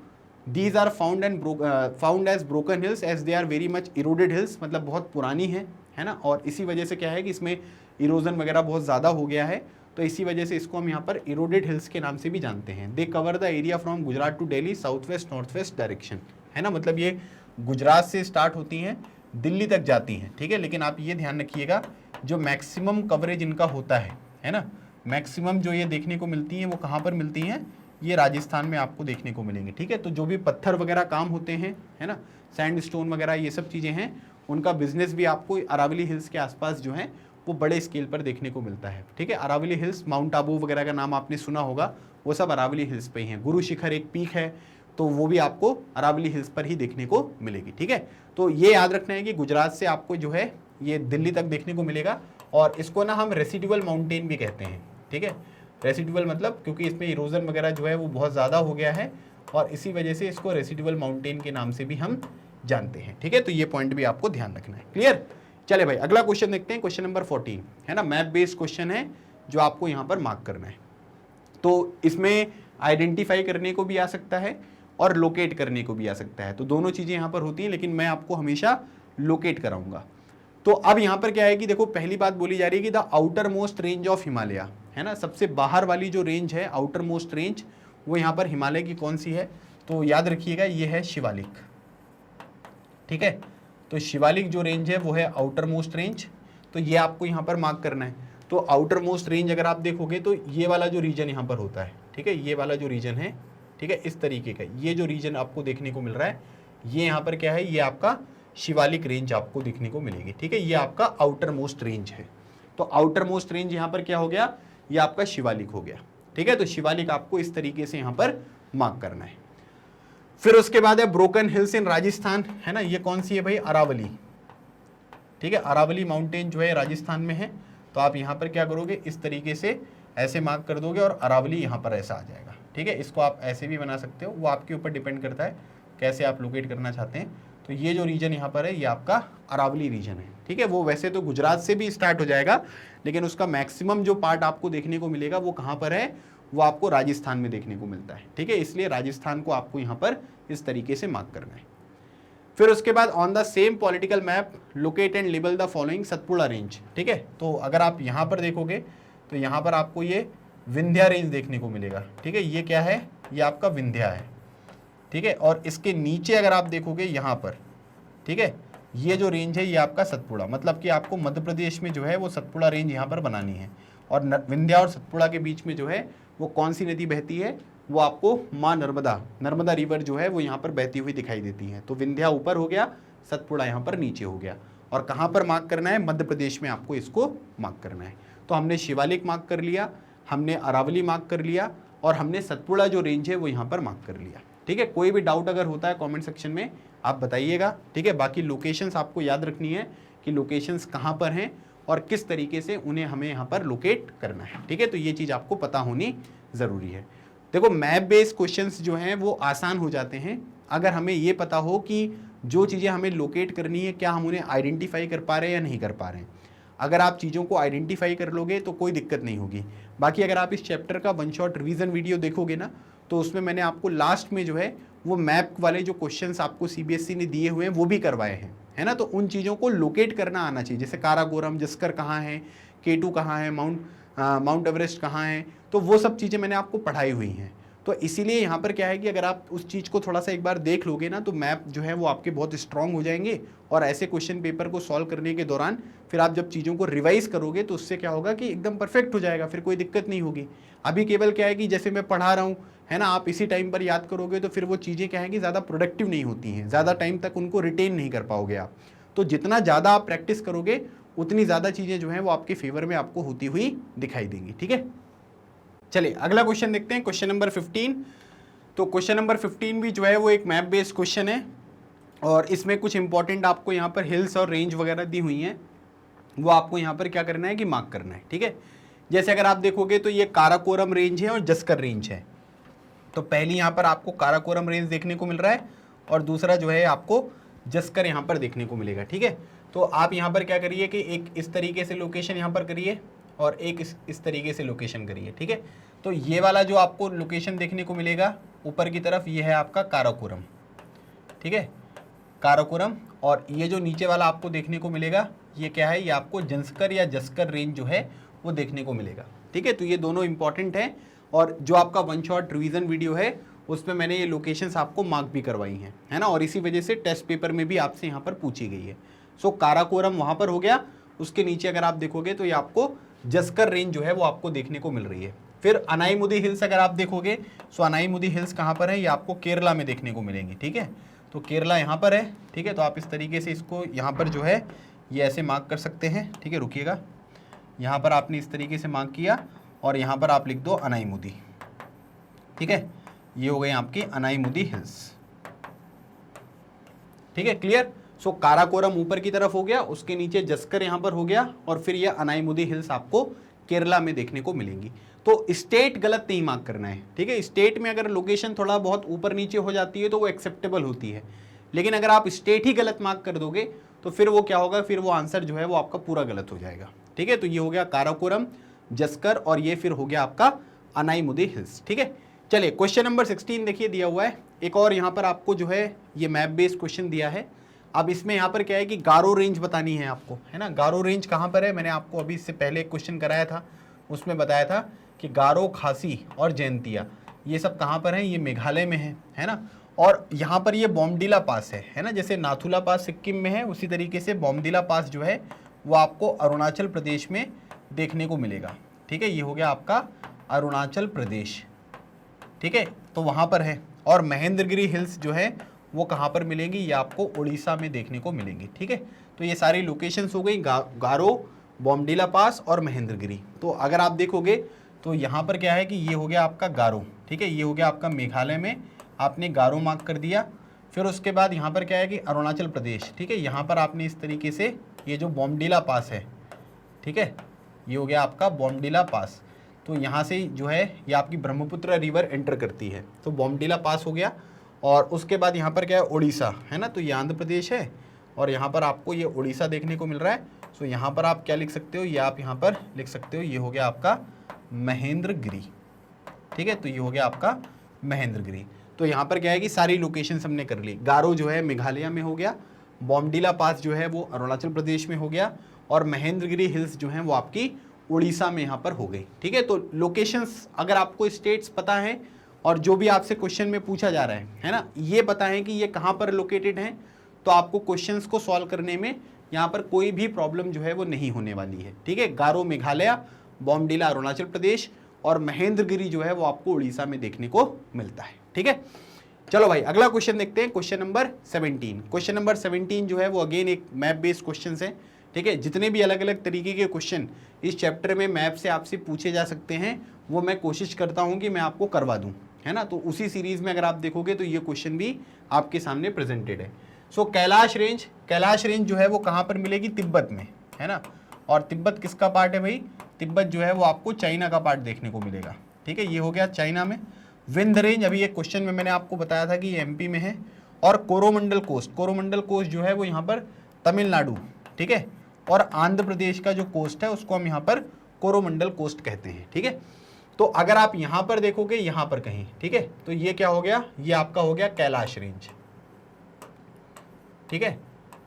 These are found as broken hills as they are very much eroded hills, मतलब बहुत पुरानी है ना, और इसी वजह से क्या है कि इसमें इरोजन वगैरह बहुत ज़्यादा हो गया है, तो इसी वजह से इसको हम यहाँ पर इरोडेड हिल्स के नाम से भी जानते हैं। They cover the area from Gujarat to Delhi south west north west direction, है ना, मतलब ये गुजरात से स्टार्ट होती हैं दिल्ली तक जाती हैं। ठीक है, लेकिन आप ये ध्यान रखिएगा जो मैक्सिमम कवरेज इनका होता है ना, मैक्सिमम जो ये देखने को मिलती हैं वो कहाँ पर मिलती हैं, ये राजस्थान में आपको देखने को मिलेंगे। ठीक है, तो जो भी पत्थर वगैरह काम होते हैं, है ना, सैंडस्टोन वगैरह ये सब चीज़ें हैं, उनका बिजनेस भी आपको अरावली हिल्स के आसपास जो है वो बड़े स्केल पर देखने को मिलता है। ठीक है, अरावली हिल्स, माउंट आबू वगैरह का नाम आपने सुना होगा, वो सब अरावली हिल्स पे ही हैं। गुरु शिखर एक पीक है, तो वो भी आपको अरावली हिल्स पर ही देखने को मिलेगी। ठीक है, तो ये याद रखना है कि गुजरात से आपको जो है ये दिल्ली तक देखने को मिलेगा, और इसको ना हम रेसिडुअल माउंटेन भी कहते हैं। ठीक है, रेसिडुअल मतलब क्योंकि इसमें इरोजन वगैरह जो है वो बहुत ज़्यादा हो गया है, और इसी वजह से इसको रेसिडुअल माउंटेन के नाम से भी हम जानते हैं। ठीक है, तो ये पॉइंट भी आपको ध्यान रखना है। क्लियर? चले भाई अगला क्वेश्चन देखते हैं, क्वेश्चन नंबर 14 है ना, मैप बेस्ड क्वेश्चन है जो आपको यहाँ पर मार्क करना है। तो इसमें आइडेंटिफाई करने को भी आ सकता है और लोकेट करने को भी आ सकता है, तो दोनों चीज़ें यहाँ पर होती हैं, लेकिन मैं आपको हमेशा लोकेट कराऊंगा। तो अब यहाँ पर क्या है कि देखो पहली बात बोली जा रही है कि the outer most range of Himalaya, है ना, सबसे बाहर वाली जो रेंज है, आउटर मोस्ट रेंज, वो यहाँ पर हिमालय की कौन सी है, तो याद रखिएगा ये है शिवालिक। ठीक है, तो शिवालिक जो रेंज है वो है आउटर मोस्ट रेंज, तो ये आपको यहाँ पर मार्क करना है। तो आउटर मोस्ट रेंज अगर आप देखोगे तो ये वाला जो रीजन यहाँ पर होता है, ठीक है, ये वाला जो रीजन है, ठीक है, इस तरीके का ये जो रीजन आपको देखने को मिल रहा है, ये यहाँ पर क्या है, ये आपका शिवालिक रेंज आपको देखने को मिलेगी। ठीक है, ये आपका आउटर मोस्ट रेंज है। तो आउटर मोस्ट रेंज यहाँ पर क्या हो गया, ये आपका शिवालिक हो गया। ठीक है, तो शिवालिक आपको इस तरीके से यहाँ पर मार्क करना है। फिर उसके बाद है ब्रोकन हिल्स इन राजस्थान, है ना, ये कौन सी है भाई, अरावली। ठीक है, अरावली माउंटेन जो है राजस्थान में है, तो आप यहाँ पर क्या करोगे, इस तरीके से ऐसे मार्क कर दोगे और अरावली यहाँ पर ऐसा आ जाएगा। ठीक है, इसको आप ऐसे भी बना सकते हो, वो आपके ऊपर डिपेंड करता है कैसे आप लोकेट करना चाहते हैं। तो ये जो रीजन यहाँ पर है ये आपका अरावली रीजन है। ठीक है, वो वैसे तो गुजरात से भी स्टार्ट हो जाएगा, लेकिन उसका मैक्सिमम जो पार्ट आपको देखने को मिलेगा वो कहाँ पर है, वो आपको राजस्थान में देखने को मिलता है। ठीक है, इसलिए राजस्थान को आपको यहाँ पर इस तरीके से मार्क करना है। फिर उसके बाद on the same political map locate and label the following Satpura range. ठीक है, तो अगर आप यहाँ पर देखोगे तो यहाँ पर आपको ये विंध्या रेंज देखने को मिलेगा। ठीक है, ये क्या है, ये आपका विंध्या है। ठीक है, और इसके नीचे अगर आप देखोगे यहाँ पर, ठीक है, ये जो रेंज है ये आपका सतपुड़ा, मतलब कि आपको मध्य प्रदेश में जो है वो सतपुड़ा रेंज यहाँ पर बनानी है। और विंध्या और सतपुड़ा के बीच में जो है वो कौन सी नदी बहती है, वो आपको माँ नर्मदा रिवर जो है वो यहाँ पर बहती हुई दिखाई देती है। तो विंध्या ऊपर हो गया, सतपुड़ा यहाँ पर नीचे हो गया। और कहाँ पर मार्क करना है, मध्य प्रदेश में आपको इसको मार्क करना है। तो हमने शिवालिक मार्क कर लिया, हमने अरावली मार्क कर लिया, और हमने सतपुड़ा जो रेंज है वो यहाँ पर मार्क कर लिया। ठीक है, कोई भी डाउट अगर होता है कमेंट सेक्शन में आप बताइएगा। ठीक है, बाकी लोकेशंस आपको याद रखनी है कि लोकेशंस कहाँ पर हैं और किस तरीके से उन्हें हमें यहाँ पर लोकेट करना है। ठीक है, तो ये चीज़ आपको पता होनी ज़रूरी है। देखो मैप बेस्ड क्वेश्चंस जो हैं वो आसान हो जाते हैं अगर हमें ये पता हो कि जो चीज़ें हमें लोकेट करनी है क्या हम उन्हें आइडेंटिफाई कर पा रहे हैं या नहीं कर पा रहे हैं। अगर आप चीज़ों को आइडेंटिफाई कर लोगे तो कोई दिक्कत नहीं होगी। बाकी अगर आप इस चैप्टर का वन शॉट रिवीजन वीडियो देखोगे ना, तो उसमें मैंने आपको लास्ट में जो है वो मैप वाले जो क्वेश्चंस आपको सीबीएसई ने दिए हुए हैं वो भी करवाए हैं, है ना। तो उन चीज़ों को लोकेट करना आना चाहिए, जैसे काराकोरम, जस्कर कहाँ है, K2 कहाँ है, माउंट एवरेस्ट कहाँ है, तो वो सब चीज़ें मैंने आपको पढ़ाई हुई हैं। तो इसीलिए यहाँ पर क्या है कि अगर आप उस चीज़ को थोड़ा सा एक बार देख लोगे ना, तो मैप जो है वो आपके बहुत स्ट्रांग हो जाएंगे। और ऐसे क्वेश्चन पेपर को सॉल्व करने के दौरान फिर आप जब चीज़ों को रिवाइज करोगे तो उससे क्या होगा कि एकदम परफेक्ट हो जाएगा, फिर कोई दिक्कत नहीं होगी। अभी केवल क्या है कि जैसे मैं पढ़ा रहा हूँ, है ना, आप इसी टाइम पर याद करोगे तो फिर वो चीज़ें क्या है कि ज़्यादा प्रोडक्टिव नहीं होती हैं, ज़्यादा टाइम तक उनको रिटेन नहीं कर पाओगे आप। तो जितना ज़्यादा आप प्रैक्टिस करोगे उतनी ज़्यादा चीज़ें जो हैं वो आपके फेवर में आपको होती हुई दिखाई देंगी। ठीक है, चलिए अगला क्वेश्चन देखते हैं, क्वेश्चन नंबर 15। तो क्वेश्चन नंबर 15 भी जो है वो एक मैप बेस्ड क्वेश्चन है और इसमें कुछ इंपॉर्टेंट आपको यहाँ पर हिल्स और रेंज वगैरह दी हुई हैं, वो आपको यहाँ पर क्या करना है कि मार्क करना है। ठीक है, जैसे अगर आप देखोगे तो ये काराकोरम रेंज है और जस्कर रेंज है। तो पहली यहाँ पर आपको काराकोरम रेंज देखने को मिल रहा है और दूसरा जो है आपको जस्कर यहाँ पर देखने को मिलेगा। ठीक है, तो आप यहाँ पर क्या करिए कि एक इस तरीके से लोकेशन यहाँ पर करिए और एक इस तरीके से लोकेशन करिए। ठीक है, तो ये वाला जो आपको लोकेशन देखने को मिलेगा ऊपर की तरफ, ये है आपका काराकोरम। ठीक है, काराकोरम, और ये जो नीचे वाला आपको देखने को मिलेगा ये क्या है, ये आपको जंस्कर या जस्कर रेंज जो है वो देखने को मिलेगा। ठीक है, तो ये दोनों इंपॉर्टेंट हैं और जो आपका वन शॉट रिवीजन वीडियो है उसमें मैंने ये लोकेशंस आपको मार्क भी करवाई हैं, है ना, और इसी वजह से टेस्ट पेपर में भी आपसे यहाँ पर पूछी गई है। सो काराकोरम वहाँ पर हो गया, उसके नीचे अगर आप देखोगे तो ये आपको जस्कर रेंज जो है वो आपको देखने को मिल रही है। फिर अनाईमुदी हिल्स अगर आप देखोगे, सो अनाईमुदी हिल्स कहाँ पर है, ये आपको केरला में देखने को मिलेंगी। ठीक है, तो केरला यहाँ पर है। ठीक है, तो आप इस तरीके से इसको यहाँ पर जो है ये ऐसे मार्क कर सकते हैं। ठीक है, रुकिएगा, यहाँ पर आपने इस तरीके से मार्क किया और यहाँ पर आप लिख दो अनाईमुदी। ठीक है, ये हो गई आपकी अनाईमुदी हिल्स। ठीक है, क्लियर। सो काराकोरम ऊपर की तरफ हो गया, उसके नीचे जस्कर यहाँ पर हो गया और फिर ये अनाईमुदी हिल्स आपको केरला में देखने को मिलेंगी। तो स्टेट गलत नहीं मार्क करना है। ठीक है, स्टेट में अगर लोकेशन थोड़ा बहुत ऊपर नीचे हो जाती है तो वो एक्सेप्टेबल होती है, लेकिन अगर आप स्टेट ही गलत मार्क कर दोगे तो फिर वो क्या होगा, फिर वो आंसर जो है वो आपका पूरा गलत हो जाएगा। ठीक है, तो ये हो गया काराकोरम, जस्कर और ये फिर हो गया आपका अनाईमुदी हिल्स। ठीक है, चलिए क्वेश्चन नंबर 16 देखिए दिया हुआ है। एक और यहाँ पर आपको जो है ये मैप बेस्ड क्वेश्चन दिया है। अब इसमें यहाँ पर क्या है कि गारो रेंज बतानी है आपको, है ना। गारो रेंज कहाँ पर है, मैंने आपको अभी इससे पहले एक क्वेश्चन कराया था, उसमें बताया था कि गारो, खासी और जयंतिया ये सब कहाँ पर हैं, ये मेघालय में है ना। और यहाँ पर ये बॉमडिला पास है ना, जैसे नाथुला पास सिक्किम में है उसी तरीके से बॉमडिला पास जो है वो आपको अरुणाचल प्रदेश में देखने को मिलेगा। ठीक है, ये हो गया आपका अरुणाचल प्रदेश। ठीक है, तो वहाँ पर है। और महेंद्रगिरी हिल्स जो है वो कहाँ पर मिलेंगी, ये आपको उड़ीसा में देखने को मिलेंगी। ठीक है, तो ये सारी लोकेशंस हो गई, गारो, बॉमडिला पास और महेंद्रगिरी। तो अगर आप देखोगे तो यहाँ पर क्या है कि ये हो गया आपका गारो। ठीक है, ये हो गया आपका मेघालय में, आपने गारो मार्क कर दिया। फिर उसके बाद यहाँ पर क्या है कि अरुणाचल प्रदेश। ठीक है, यहाँ पर आपने इस तरीके से ये जो बॉमडिला पास है, ठीक है, ये हो गया आपका बॉमडिला पास। तो यहाँ से जो है ये आपकी ब्रह्मपुत्र रिवर एंटर करती है, तो बॉमडिला पास हो गया। और उसके बाद यहाँ पर क्या है, उड़ीसा है ना, तो ये आंध्र प्रदेश है और यहाँ पर आपको ये उड़ीसा देखने को मिल रहा है। सो यहाँ पर आप क्या लिख सकते हो, ये आप यहाँ पर लिख सकते हो, ये हो गया आपका महेंद्रगिरी। ठीक है, तो ये हो गया आपका महेंद्रगिरी। तो यहाँ पर क्या है कि सारी लोकेशन हमने कर ली। गारो जो है मेघालय में हो गया, बॉमडिला पास जो है वो अरुणाचल प्रदेश में हो गया और महेंद्रगिरी हिल्स जो हैं वो आपकी उड़ीसा में यहाँ पर हो गई। ठीक है, तो लोकेशंस अगर आपको स्टेट्स पता है और जो भी आपसे क्वेश्चन में पूछा जा रहा है ना, ये पता है कि ये कहाँ पर लोकेटेड हैं, तो आपको क्वेश्चंस को सॉल्व करने में यहाँ पर कोई भी प्रॉब्लम जो है वो नहीं होने वाली है। ठीक है, गारो मेघालय, बॉमडिला अरुणाचल प्रदेश और महेंद्रगिरी जो है वो आपको उड़ीसा में देखने को मिलता है। ठीक है, चलो भाई अगला क्वेश्चन देखते हैं, क्वेश्चन नंबर 17। क्वेश्चन नंबर 17 जो है वो अगेन एक मैप बेस्ड क्वेश्चन है। ठीक है, जितने भी अलग अलग तरीके के क्वेश्चन इस चैप्टर में मैप से आपसे पूछे जा सकते हैं वो मैं कोशिश करता हूँ कि मैं आपको करवा दूँ, है ना। तो उसी सीरीज़ में अगर आप देखोगे तो ये क्वेश्चन भी आपके सामने प्रेजेंटेड है। सो कैलाश रेंज जो है वो कहाँ पर मिलेगी, तिब्बत में, है ना। और तिब्बत किसका पार्ट है भाई, तिब्बत जो है वो आपको चाइना का पार्ट देखने को मिलेगा। ठीक है, ये हो गया चाइना में। विंध्य रेंज, अभी एक क्वेश्चन में मैंने आपको बताया था कि ये एमपी में है। और कोरोमंडल कोस्ट जो है वो यहाँ पर तमिलनाडु, ठीक है, और आंध्र प्रदेश का जो कोस्ट है उसको हम यहाँ पर कोरोमंडल कोस्ट कहते हैं। ठीक है, तो अगर आप यहाँ पर देखोगे यहाँ पर कहीं, ठीक है, तो ये क्या हो गया, ये आपका हो गया कैलाश रेंज। ठीक है,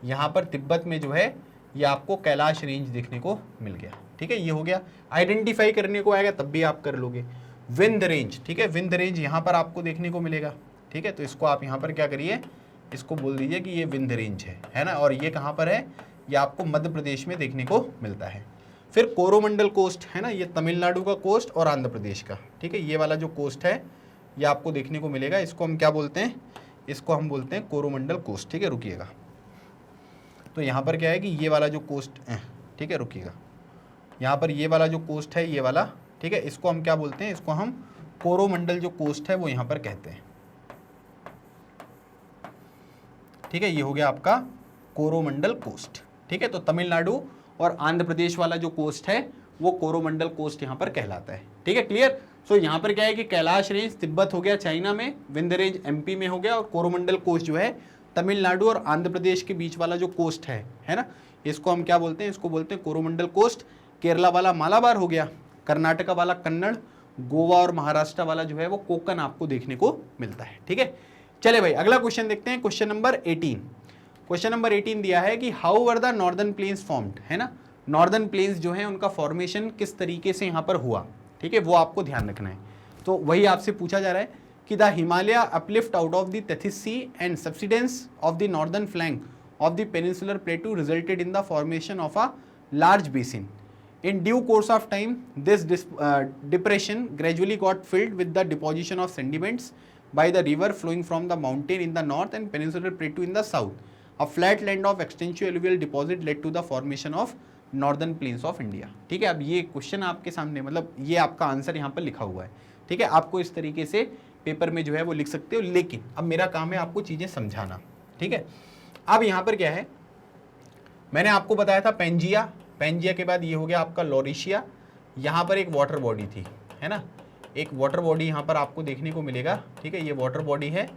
यहाँ पर तिब्बत में जो है ये आपको कैलाश रेंज देखने को मिल गया। ठीक है, ये हो गया। आइडेंटिफाई करने को आएगा तब भी आप कर लोगे। विंध्य रेंज, ठीक है, विंध्य रेंज यहाँ पर आपको देखने को मिलेगा। ठीक है, तो इसको आप यहाँ पर क्या करिए, इसको बोल दीजिए कि ये विंध्य रेंज है ना। और ये कहाँ पर है, ये आपको मध्य प्रदेश में देखने को मिलता है। फिर कोरोमंडल कोस्ट है ना, ये तमिलनाडु का कोस्ट और आंध्र प्रदेश का। ठीक है, ये वाला जो कोस्ट है ये आपको देखने को मिलेगा। इसको हम क्या बोलते हैं, इसको हम बोलते हैं कोरोमंडल कोस्ट। ठीक है, रुकिएगा, तो यहाँ पर क्या है कि ये वाला जो कोस्ट, ठीक है रुकिएगा, यहाँ पर ये वाला जो कोस्ट है ये वाला, ठीक है, इसको हम क्या बोलते हैं, इसको हम कोरोमंडल जो कोस्ट है वो यहाँ पर कहते हैं, ठीक है। ये हो गया आपका कोरोमंडल कोस्ट, ठीक है। तो तमिलनाडु और आंध्र प्रदेश वाला जो कोस्ट है वो कोरोमंडल कोस्ट यहाँ पर कहलाता है, ठीक है, क्लियर। सो यहाँ पर क्या है कि कैलाश रेंज तिब्बत हो गया चाइना में, विंध्य रेंज एमपी में हो गया, और कोरोमंडल कोस्ट जो है तमिलनाडु और आंध्र प्रदेश के बीच वाला जो कोस्ट है ना, इसको हम क्या बोलते हैं, इसको बोलते हैं कोरोमंडल कोस्ट। केरला वाला मालाबार हो गया, कर्नाटका वाला कन्नड़, गोवा और महाराष्ट्र वाला जो है वो कोकन आपको देखने को मिलता है, ठीक है। चले भाई अगला क्वेश्चन देखते हैं, क्वेश्चन नंबर 18। क्वेश्चन नंबर 18 दिया है कि how were the northern planes formed, है ना, नॉर्दर्न प्लेन्स जो है उनका फॉर्मेशन किस तरीके से यहाँ पर हुआ, ठीक है, वो आपको ध्यान रखना है। तो वही आपसे पूछा जा रहा है कि the Himalaya uplift out of the Tethys sea and subsidence of the northern flank of the peninsular प्लेटू resulted in the formation of a large basin. In due course of time, this depression gradually got filled with the deposition of sediments by the river flowing from the mountain in the north and peninsular plateau in the south. A flat land of extensive alluvial deposit led to the formation of northern plains of India. ठीक है, अब ये क्वेश्चन आपके सामने, मतलब ये आपका आंसर यहाँ पर लिखा हुआ है, ठीक है। आपको इस तरीके से पेपर में जो है वो लिख सकते हो, लेकिन अब मेरा काम है आपको चीज़ें समझाना, ठीक है। अब यहाँ पर क्या है, मैंने आपको बताया था पेंजिया, पेंजिया के बाद ये हो गया आपका लॉरिशिया, यहाँ पर एक वाटर बॉडी थी, है ना, एक वाटर बॉडी यहाँ पर आपको देखने को मिलेगा, ठीक है, ये वाटर बॉडी है।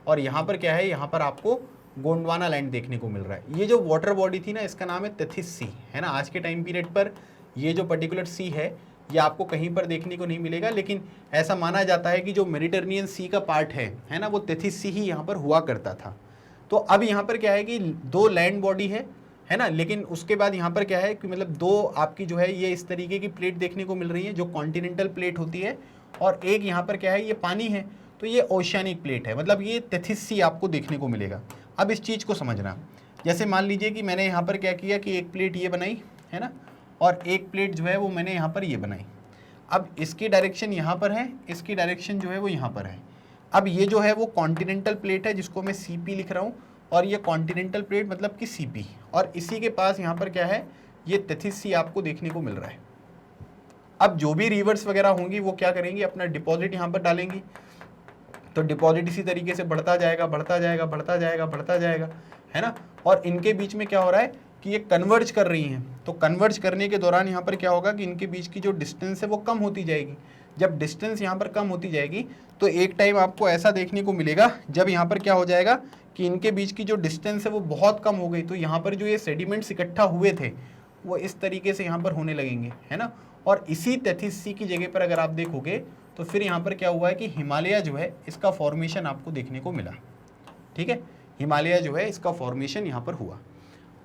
और यहाँ पर क्या है, यहाँ पर आपको गोंडवाना लैंड देखने को मिल रहा है। ये जो वाटर बॉडी थी ना, इसका नाम है टेथिस सी, है ना। आज के टाइम पीरियड पर ये जो पर्टिकुलर सी है ये आपको कहीं पर देखने को नहीं मिलेगा, लेकिन ऐसा माना जाता है कि जो मेडिटेरेनियन सी का पार्ट है ना, वो टेथिस सी ही यहाँ पर हुआ करता था। तो अब यहाँ पर क्या है कि दो लैंड बॉडी है ना, लेकिन उसके बाद यहाँ पर क्या है कि मतलब दो आपकी जो है ये इस तरीके की प्लेट देखने को मिल रही है जो कॉन्टिनेंटल प्लेट होती है, और एक यहाँ पर क्या है, ये पानी है, तो ये ओशियानिक प्लेट है, मतलब ये टेथिस सी आपको देखने को मिलेगा। अब इस चीज़ को समझना, जैसे मान लीजिए कि मैंने यहाँ पर क्या किया कि एक प्लेट ये बनाई, है ना, और एक प्लेट जो है वो मैंने यहाँ पर ये बनाई। अब इसकी डायरेक्शन यहाँ पर है, इसकी डायरेक्शन जो है वो यहाँ पर है। अब ये जो है वो कॉन्टिनेंटल प्लेट है जिसको मैं CP लिख रहा हूँ, और ये कॉन्टिनेंटल प्लेट मतलब कि CP, और इसी के पास यहाँ पर क्या है, ये टेथिस सी आपको देखने को मिल रहा है। अब जो भी रिवर्स वगैरह होंगी वो क्या करेंगी, अपना डिपॉजिट यहाँ पर डालेंगी, तो डिपॉजिट इसी तरीके से बढ़ता जाएगा बढ़ता जाएगा बढ़ता जाएगा बढ़ता जाएगा, है ना। और इनके बीच में क्या हो रहा है कि ये कन्वर्ज कर रही हैं, तो कन्वर्ज करने के दौरान यहाँ पर क्या होगा कि इनके बीच की जो डिस्टेंस है वो कम होती जाएगी। जब डिस्टेंस यहाँ पर कम होती जाएगी तो एक टाइम आपको ऐसा देखने को मिलेगा जब यहाँ पर क्या हो जाएगा कि इनके बीच की जो डिस्टेंस है वो बहुत कम हो गई, तो यहाँ पर जो ये सेडिमेंट्स इकट्ठा हुए थे वो इस तरीके से यहाँ पर होने लगेंगे, है ना। और इसी टेथिस सी की जगह पर अगर आप देखोगे तो फिर यहाँ पर क्या हुआ है कि हिमालय जो है इसका फॉर्मेशन आपको देखने को मिला, ठीक है, हिमालय जो है इसका फॉर्मेशन यहाँ पर हुआ।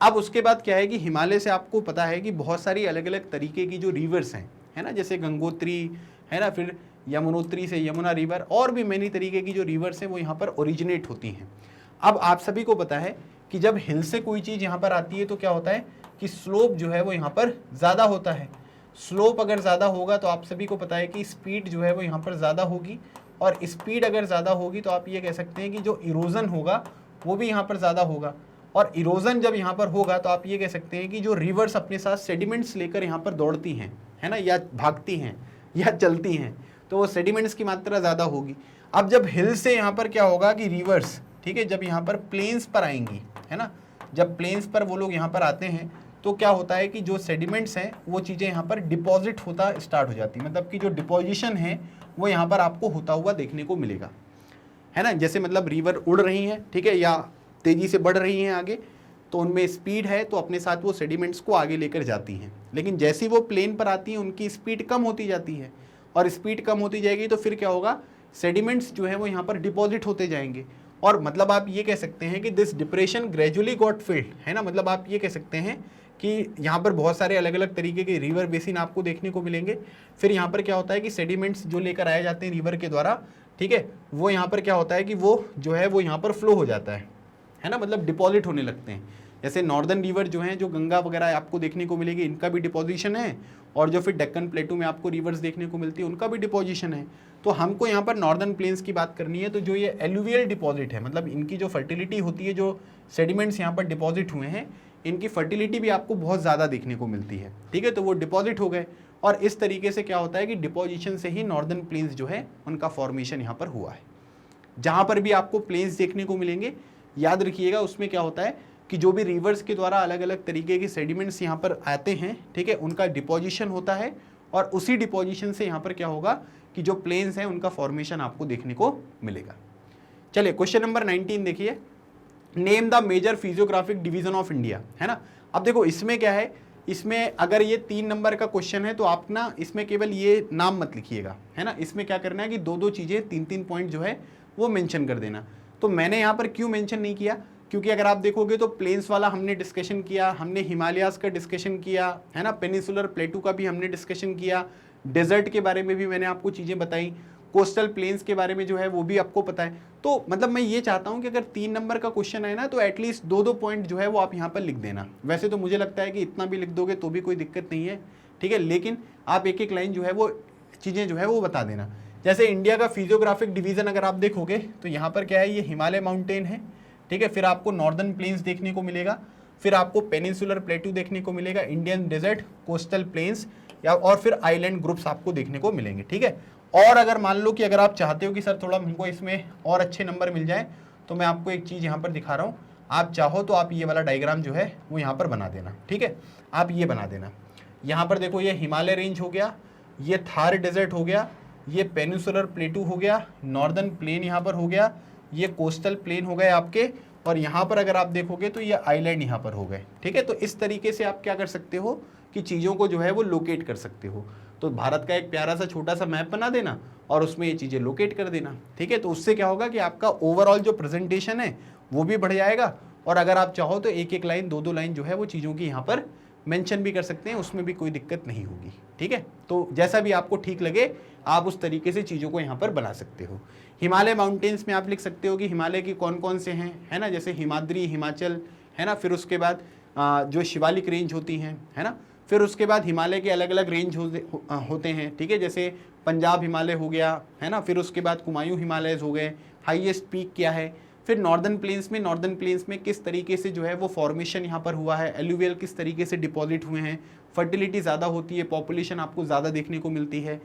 अब उसके बाद क्या है कि हिमालय से आपको पता है कि बहुत सारी अलग अलग तरीके की जो रिवर्स हैं, है ना, जैसे गंगोत्री, है ना, फिर यमुनोत्री से यमुना रिवर, और भी मैनी तरीके की जो रिवर्स हैं वो यहाँ पर ओरिजिनेट होती हैं। अब आप सभी को पता है कि जब हिल से कोई चीज़ यहाँ पर आती है तो क्या होता है कि स्लोप जो है वो यहाँ पर ज़्यादा होता है। स्लोप अगर ज़्यादा होगा तो आप सभी को पता है कि स्पीड जो है वो यहाँ पर ज़्यादा होगी, और स्पीड अगर ज़्यादा होगी तो आप ये कह सकते हैं कि जो इरोजन होगा वो भी यहाँ पर ज़्यादा होगा, और इरोजन जब यहाँ पर होगा तो आप ये कह सकते हैं कि जो रिवर्स अपने साथ सेडिमेंट्स लेकर यहाँ पर दौड़ती हैं, है ना, या भागती हैं या चलती हैं, तो वो सेडिमेंट्स की मात्रा ज़्यादा होगी। अब जब हिल से यहाँ पर क्या होगा कि रिवर्स, ठीक है, जब यहाँ पर प्लेन्स पर आएंगी, है ना, जब प्लेन्स पर वो लोग यहाँ पर आते हैं तो क्या होता है कि जो सेडिमेंट्स हैं वो चीज़ें यहाँ पर डिपॉजिट होता स्टार्ट हो जाती, मतलब कि जो डिपोजिशन है वो यहाँ पर आपको होता हुआ देखने को मिलेगा, है ना। जैसे मतलब रिवर उड़ रही हैं, ठीक है, या तेज़ी से बढ़ रही हैं आगे, तो उनमें स्पीड है तो अपने साथ वो सेडिमेंट्स को आगे लेकर जाती हैं, लेकिन जैसे ही वो प्लेन पर आती हैं उनकी स्पीड कम होती जाती है, और स्पीड कम होती जाएगी तो फिर क्या होगा, सेडिमेंट्स जो है वो यहाँ पर डिपॉजिट होते जाएंगे, और मतलब आप ये कह सकते हैं कि this depression gradually got field, है ना, मतलब आप ये कह सकते हैं कि यहाँ पर बहुत सारे अलग अलग तरीके के रिवर बेसिन आपको देखने को मिलेंगे। फिर यहाँ पर क्या होता है कि सेडिमेंट्स जो लेकर आए जाते हैं रिवर के द्वारा, ठीक है, वो यहाँ पर क्या होता है कि वो जो है वो यहाँ पर फ्लो हो जाता है ना, मतलब डिपॉजिट होने लगते हैं। जैसे नॉर्दर्न रिवर जो हैं, जो गंगा वगैरह आपको देखने को मिलेगी, इनका भी डिपोजिशन है, और जो फिर डेक्कन प्लेटू में आपको रिवर्स देखने को मिलती है उनका भी डिपोजिशन है। तो हमको यहाँ पर नॉर्दर्न प्लेन्स की बात करनी है, तो जो ये एलुवियल डिपॉजिट है, मतलब इनकी जो फर्टिलिटी होती है, जो सेडिमेंट्स यहाँ पर डिपॉजिट हुए हैं, इनकी फर्टिलिटी भी आपको बहुत ज़्यादा देखने को मिलती है, ठीक है। तो वो डिपॉजिट हो गए और इस तरीके से क्या होता है कि डिपोजिशन से ही नॉर्दर्न प्लेन्स जो है उनका फॉर्मेशन यहाँ पर हुआ है। जहाँ पर भी आपको प्लेन्स देखने को मिलेंगे, याद रखिएगा उसमें क्या होता है कि जो भी रिवर्स के द्वारा अलग अलग तरीके के सेडिमेंट्स यहाँ पर आते हैं, ठीक है, उनका डिपोजिशन होता है और उसी डिपोजिशन से यहाँ पर क्या होगा कि जो प्लेन्स हैं उनका फॉर्मेशन आपको देखने को मिलेगा। चलिए क्वेश्चन नंबर 19 देखिए, name the major physiographic division of India, है ना। अब देखो इसमें क्या है, इसमें अगर ये 3 नंबर का क्वेश्चन है तो आप ना इसमें केवल ये नाम मत लिखिएगा, है ना। इसमें क्या करना है कि दो दो चीज़ें 3-3 पॉइंट जो है वो मेंशन कर देना। तो मैंने यहाँ पर क्यों मेंशन नहीं किया, क्योंकि अगर आप देखोगे तो प्लेन्स वाला हमने डिस्कशन किया, हमने हिमालयाज का डिस्कशन किया, है ना, पेनिनसुलर प्लेटू का भी हमने डिस्कशन किया, डेजर्ट के बारे में भी मैंने आपको चीज़ें बताई, कोस्टल प्लेन्स के बारे में जो है वो भी आपको पता है। तो मतलब मैं ये चाहता हूँ कि अगर 3 नंबर का क्वेश्चन है ना तो एटलीस्ट 2-2 पॉइंट जो है वो आप यहाँ पर लिख देना। वैसे तो मुझे लगता है कि इतना भी लिख दोगे तो भी कोई दिक्कत नहीं है, ठीक है, लेकिन आप एक एक लाइन जो है वो चीज़ें जो है वो बता देना। जैसे इंडिया का फिजियोग्राफिक डिवीजन अगर आप देखोगे तो यहाँ पर क्या है, ये हिमालय माउंटेन है, ठीक है, फिर आपको नॉर्दर्न प्लेन्स देखने को मिलेगा, फिर आपको पेनिनसुलर प्लेटू देखने को मिलेगा, इंडियन डेजर्ट, कोस्टल प्लेन्स या और फिर आइलैंड ग्रुप्स आपको देखने को मिलेंगे, ठीक है। और अगर मान लो कि अगर आप चाहते हो कि सर थोड़ा हमको इसमें और अच्छे नंबर मिल जाए तो मैं आपको एक चीज़ यहाँ पर दिखा रहा हूँ, आप चाहो तो आप ये वाला डायग्राम जो है वो यहाँ पर बना देना, ठीक है, आप ये बना देना। यहाँ पर देखो ये हिमालय रेंज हो गया, ये थार डेजर्ट हो गया, ये पेनिनसुलर प्लेटू हो गया, नॉर्दर्न प्लेन यहाँ पर हो गया, ये कोस्टल प्लेन हो गए आपके, और यहाँ पर अगर आप देखोगे तो ये आइलैंड यहाँ पर हो गए, ठीक है। तो इस तरीके से आप क्या कर सकते हो कि चीज़ों को जो है वो लोकेट कर सकते हो। तो भारत का एक प्यारा सा छोटा सा मैप बना देना और उसमें ये चीज़ें लोकेट कर देना, ठीक है। तो उससे क्या होगा कि आपका ओवरऑल जो प्रेजेंटेशन है वो भी बढ़ जाएगा, और अगर आप चाहो तो एक एक लाइन 2-2 लाइन जो है वो चीज़ों की यहाँ पर मेंशन भी कर सकते हैं, उसमें भी कोई दिक्कत नहीं होगी, ठीक है। तो जैसा भी आपको ठीक लगे आप उस तरीके से चीज़ों को यहाँ पर बना सकते हो। हिमालय माउंटेन्स में आप लिख सकते हो कि हिमालय की कौन कौन से हैं, है ना, जैसे हिमाद्री, हिमाचल, है ना, फिर उसके बाद जो शिवालिक रेंज होती हैं, है ना, फिर उसके बाद हिमालय के अलग अलग रेंज होते हैं, ठीक है, जैसे पंजाब हिमालय हो गया, है ना, फिर उसके बाद कुमायूं हिमालयज हो गए, हाईएस्ट पीक क्या है, फिर नॉर्दर्न प्लेन्स में किस तरीके से जो है वो फॉर्मेशन यहाँ पर हुआ है, एलुवियल किस तरीके से डिपॉजिट हुए हैं, फर्टिलिटी ज़्यादा होती है, पॉपुलेशन आपको ज़्यादा देखने को मिलती है।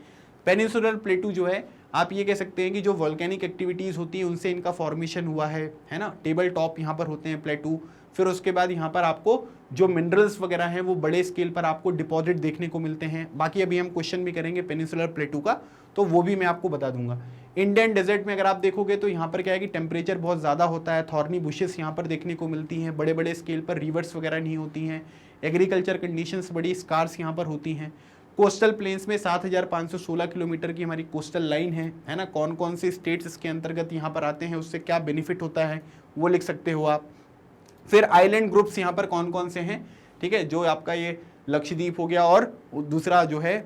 पेनिनसुलर प्लेटू जो है आप ये कह सकते हैं कि जो वॉल्केनिक एक्टिविटीज़ होती हैं उनसे इनका फॉर्मेशन हुआ है ना, टेबल टॉप यहाँ पर होते हैं प्लेटू। फिर उसके बाद यहाँ पर आपको जो मिनरल्स वगैरह हैं वो बड़े स्केल पर आपको डिपॉजिट देखने को मिलते हैं। बाकी अभी हम क्वेश्चन भी करेंगे पेनिनसुलर प्लेटू का, तो वो भी मैं आपको बता दूंगा। इंडियन डेजर्ट में अगर आप देखोगे तो यहाँ पर क्या है कि टेम्परेचर बहुत ज़्यादा होता है, थॉर्नी बुशेस यहाँ पर देखने को मिलती हैं, बड़े बड़े स्केल पर रिवर्स वगैरह नहीं होती हैं, एग्रीकल्चर कंडीशंस बड़ी स्कार्स यहाँ पर होती हैं। कोस्टल प्लेन्स में 7516 किलोमीटर की हमारी कोस्टल लाइन है ना, कौन कौन से स्टेट्स इसके अंतर्गत यहाँ पर आते हैं, उससे क्या बेनिफिट होता है वो लिख सकते हो आप। फिर आइलैंड ग्रुप्स यहाँ पर कौन कौन से हैं, ठीक है, जो आपका ये लक्षद्वीप हो गया और दूसरा जो है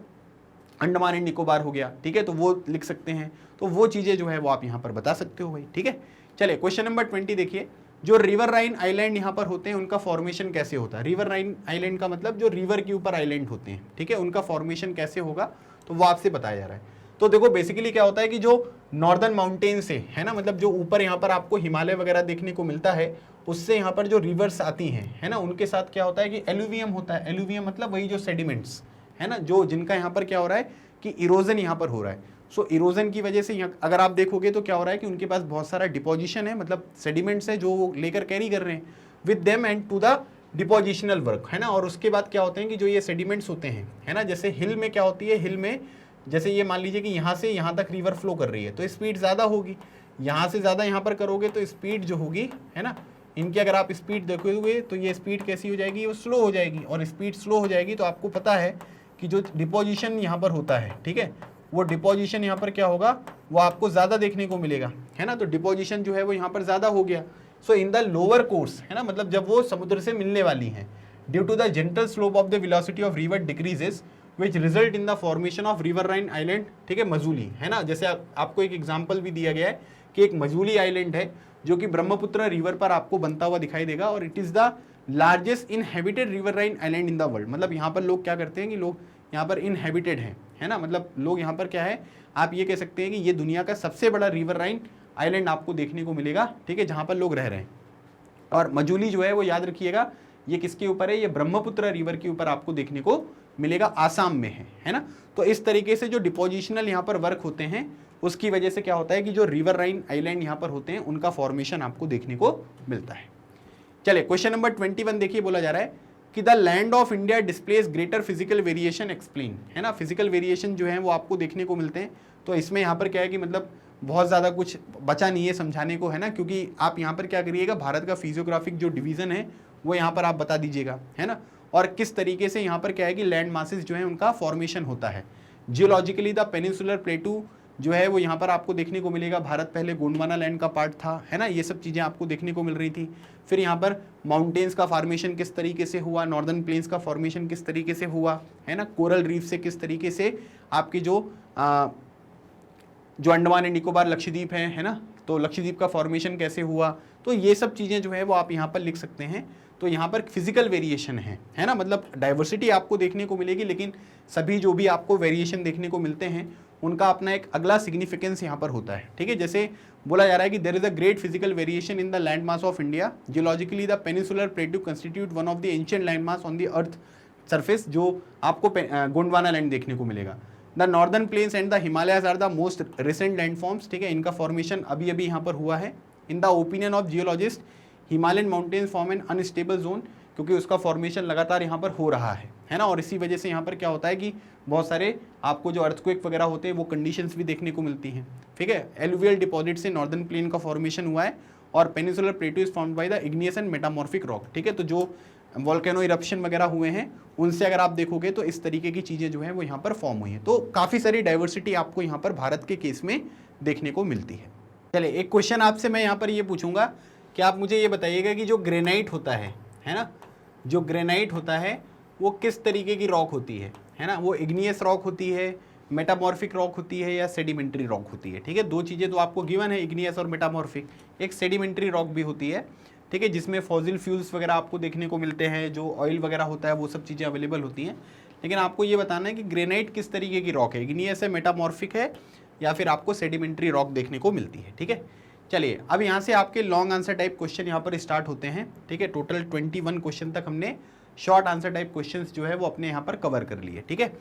अंडमान एंड निकोबार हो गया, ठीक है, तो वो लिख सकते हैं। तो वो चीज़ें जो है वो आप यहाँ पर बता सकते हो भाई, ठीक है। चलिए क्वेश्चन नंबर 20 देखिए, जो रिवर राइन आइलैंड यहाँ पर होते हैं उनका फॉर्मेशन कैसे होता है। रिवर राइन आइलैंड का मतलब जो रिवर के ऊपर आइलैंड होते हैं, ठीक है, उनका फॉर्मेशन कैसे होगा तो वो आपसे बताया जा रहा है। तो देखो बेसिकली क्या होता है कि जो नॉर्दर्न माउंटेन से है ना, मतलब जो ऊपर यहाँ पर आपको हिमालय वगैरह देखने को मिलता है, उससे यहाँ पर जो रिवर्स आती हैं है ना, उनके साथ क्या होता है कि एलुवियम होता है। एलुवियम मतलब वही जो सेडिमेंट्स है ना, जो जिनका यहाँ पर क्या हो रहा है कि इरोजन यहाँ पर हो रहा है। सो इरोजन की वजह से यहाँ अगर आप देखोगे तो क्या हो रहा है कि उनके पास बहुत सारा डिपोजिशन है, मतलब सेडिमेंट्स है जो वो लेकर कैरी कर रहे हैं with them and to the depositional work, है ना। और उसके बाद क्या होते हैं कि जो ये सेडिमेंट्स होते हैं है ना, जैसे हिल में क्या होती है, हिल में जैसे ये मान लीजिए कि यहाँ से यहाँ तक रिवर फ्लो कर रही है तो स्पीड ज़्यादा होगी, यहाँ से ज़्यादा यहाँ पर करोगे तो स्पीड जो होगी है ना, इनकी अगर आप स्पीड देखोगे तो ये स्पीड कैसी हो जाएगी, वो स्लो हो जाएगी, और स्पीड स्लो हो जाएगी तो आपको पता है कि जो डिपोजिशन यहाँ पर होता है, ठीक है, वो डिपोजिशन यहाँ पर क्या होगा, वो आपको ज़्यादा देखने को मिलेगा, है ना। तो डिपोजिशन जो है वो यहाँ पर ज़्यादा हो गया। सो इन द लोअर कोर्स है ना, मतलब जब वो समुद्र से मिलने वाली हैं, due to the gentle slope of the velocity of river decreases which result in the formation of riverine island, ठीक है, मजूली, है ना। जैसे आपको एक एग्जाम्पल भी दिया गया है कि एक मजूली आइलैंड है जो कि ब्रह्मपुत्र रिवर पर आपको बनता हुआ दिखाई देगा, और it is the largest inhabited riverine island in the world. मतलब यहाँ पर लोग क्या करते हैं कि लोग यहाँ पर इनहेबिटेड हैं, है ना, मतलब लोग यहाँ पर क्या है, आप ये कह सकते हैं कि ये दुनिया का सबसे बड़ा रिवर राइन आइलैंड आपको देखने को मिलेगा, ठीक है, जहाँ पर लोग रह रहे हैं। और मजूली जो है वो याद रखिएगा, ये किसके ऊपर है, ये ब्रह्मपुत्र रिवर के ऊपर आपको देखने को मिलेगा, आसाम में है ना। तो इस तरीके से जो डिपोजिशनल यहाँ पर वर्क होते हैं उसकी वजह से क्या होता है कि जो रिवराइन आइलैंड यहाँ पर होते हैं उनका फॉर्मेशन आपको देखने को मिलता है। चलिए क्वेश्चन नंबर 21 देखिए, बोला जा रहा है कि the land of India displace greater physical variation explain, है ना। फिजिकल वेरिएशन जो है वो आपको देखने को मिलते हैं। तो इसमें यहाँ पर क्या है कि मतलब बहुत ज़्यादा कुछ बचा नहीं है समझाने को, है ना, क्योंकि आप यहाँ पर क्या करिएगा, भारत का फिजियोग्राफिक जो डिवीज़न है वो यहाँ पर आप बता दीजिएगा, है ना, और किस तरीके से यहाँ पर क्या है कि लैंड मासेस जो है उनका फॉर्मेशन होता है। जियोलॉजिकली द पेनिनसुलर प्लेटू जो है वो यहाँ पर आपको देखने को मिलेगा, भारत पहले गोंडवाना लैंड का पार्ट था, है ना, ये सब चीज़ें आपको देखने को मिल रही थी। फिर यहाँ पर माउंटेन्स का फॉर्मेशन किस तरीके से हुआ, नॉर्दर्न प्लेन्स का फॉर्मेशन किस तरीके से हुआ, है ना, कोरल रीफ से किस तरीके से आपकी जो अंडमान एंड निकोबार लक्षद्वीप है ना, तो लक्षद्वीप का फॉर्मेशन कैसे हुआ, तो ये सब चीज़ें जो है वो आप यहाँ पर लिख सकते हैं। तो यहाँ पर फिजिकल वेरिएशन है ना, मतलब डाइवर्सिटी आपको देखने को मिलेगी, लेकिन सभी जो भी आपको वेरिएशन देखने को मिलते हैं उनका अपना एक अगला सिग्निफिकेंस यहाँ पर होता है, ठीक है। जैसे बोला जा रहा है कि there is a great physical variation in the land mass of India, geologically the peninsular plateau constitute one of the ancient land mass on the earth surface, जो आपको गोंडवाना लैंड देखने को मिलेगा। The northern plains and the Himalayas are the most recent land forms, ठीक है, इनका फॉर्मेशन अभी अभी यहाँ पर हुआ है। In the opinion of geologist Himalayan mountains form an unstable zone, क्योंकि उसका फॉर्मेशन लगातार यहाँ पर हो रहा है ना, और इसी वजह से यहाँ पर क्या होता है कि बहुत सारे आपको जो अर्थक्वेक वगैरह होते हैं वो कंडीशंस भी देखने को मिलती हैं, ठीक है। एलुवियल डिपॉजिट से नॉर्दर्न प्लेन का फॉर्मेशन हुआ है और peninsular प्लेटू is formed by the igneous and metamorphic rock, ठीक है। तो जो वोल्केनो इरप्शन वगैरह हुए हैं उनसे अगर आप देखोगे तो इस तरीके की चीज़ें जो हैं वो यहाँ पर फॉर्म हुई हैं। तो काफ़ी सारी डाइवर्सिटी आपको यहाँ पर भारत के केस में देखने को मिलती है। चलिए एक क्वेश्चन आपसे मैं यहाँ पर ये पूछूंगा कि आप मुझे ये बताइएगा कि जो ग्रेनाइट होता है ना, जो ग्रेनाइट होता है वो किस तरीके की रॉक होती है ना, वो इग्नियस रॉक होती है, मेटामॉर्फिक रॉक होती है या सेडिमेंट्री रॉक होती है, ठीक है। दो चीज़ें तो आपको गिवन है, इग्नियस और मेटामॉर्फिक। एक सेडिमेंट्री रॉक भी होती है, ठीक है, जिसमें फॉसिल फ्यूल्स वगैरह आपको देखने को मिलते हैं, जो ऑयल वगैरह होता है वो सब चीज़ें अवेलेबल होती हैं। लेकिन आपको ये बताना है कि ग्रेनाइट किस तरीके की रॉक है, इग्नियस है, मेटामॉर्फिक है या फिर आपको सेडिमेंट्री रॉक देखने को मिलती है, ठीक है। चलिए अब यहाँ से आपके लॉन्ग आंसर टाइप क्वेश्चन यहाँ पर स्टार्ट होते हैं, ठीक है। टोटल 21 क्वेश्चन तक हमने शॉर्ट आंसर टाइप क्वेश्चंस जो है वो अपने यहाँ पर कवर कर लिए, ठीक है।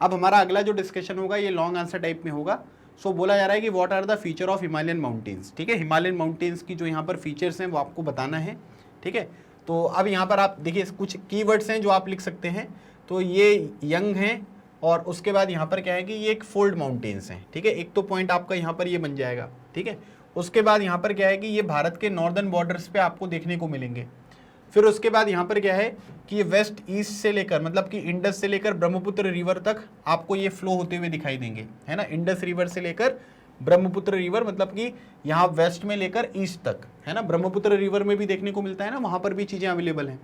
अब हमारा अगला जो डिस्कशन होगा ये लॉन्ग आंसर टाइप में होगा। सो बोला जा रहा है कि what are the feature of Himalayan mountains, ठीक है। हिमालयन माउंटेन्स की जो यहाँ पर फीचर्स हैं वो आपको बताना है, ठीक है। तो अब यहाँ पर आप देखिए कुछ कीवर्ड्स हैं जो आप लिख सकते हैं। तो ये यंग हैं और उसके बाद यहाँ पर क्या है कि ये एक फोल्ड माउंटेन्स हैं, ठीक है। एक तो पॉइंट आपका यहाँ पर ये बन जाएगा, ठीक है। उसके बाद यहाँ पर क्या है कि ये भारत के नॉर्दर्न बॉर्डर्स पे आपको देखने को मिलेंगे। फिर उसके बाद यहाँ पर क्या है कि ये वेस्ट ईस्ट से लेकर मतलब कि इंडस से लेकर ब्रह्मपुत्र रिवर तक आपको ये फ्लो होते हुए दिखाई देंगे, है ना। इंडस रिवर से लेकर ब्रह्मपुत्र रिवर मतलब कि यहाँ वेस्ट में लेकर ईस्ट तक, है ना। ब्रह्मपुत्र रिवर में भी देखने को मिलता है ना, वहाँ पर भी चीज़ें अवेलेबल हैं।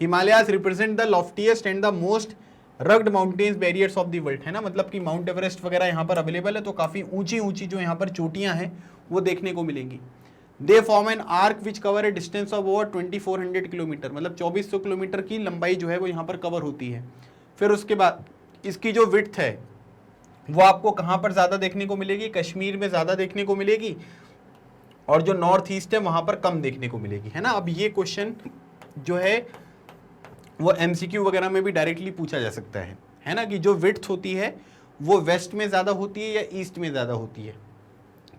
Himalayas represent the loftiest and the most rugged mountains barriers of the world, है ना, मतलब कि माउंट एवरेस्ट वगैरह यहाँ पर अवेलेबल है। तो काफ़ी ऊंची ऊंची जो यहाँ पर चोटियाँ हैं वो देखने को मिलेंगी। They form an arc which cover A distance of over 2400 kilometre, मतलब 2400 किलोमीटर की लंबाई जो है वो यहाँ पर कवर होती है। फिर उसके बाद इसकी जो विड्थ है वो आपको कहाँ पर ज़्यादा देखने को मिलेगी, कश्मीर में ज़्यादा देखने को मिलेगी और जो नॉर्थ ईस्ट है वहाँ पर कम देखने को मिलेगी, है ना। अब ये क्वेश्चन जो है वो MCQ वगैरह में भी डायरेक्टली पूछा जा सकता है ना, कि जो विड्थ होती है वो वेस्ट में ज़्यादा होती है या ईस्ट में ज़्यादा होती है।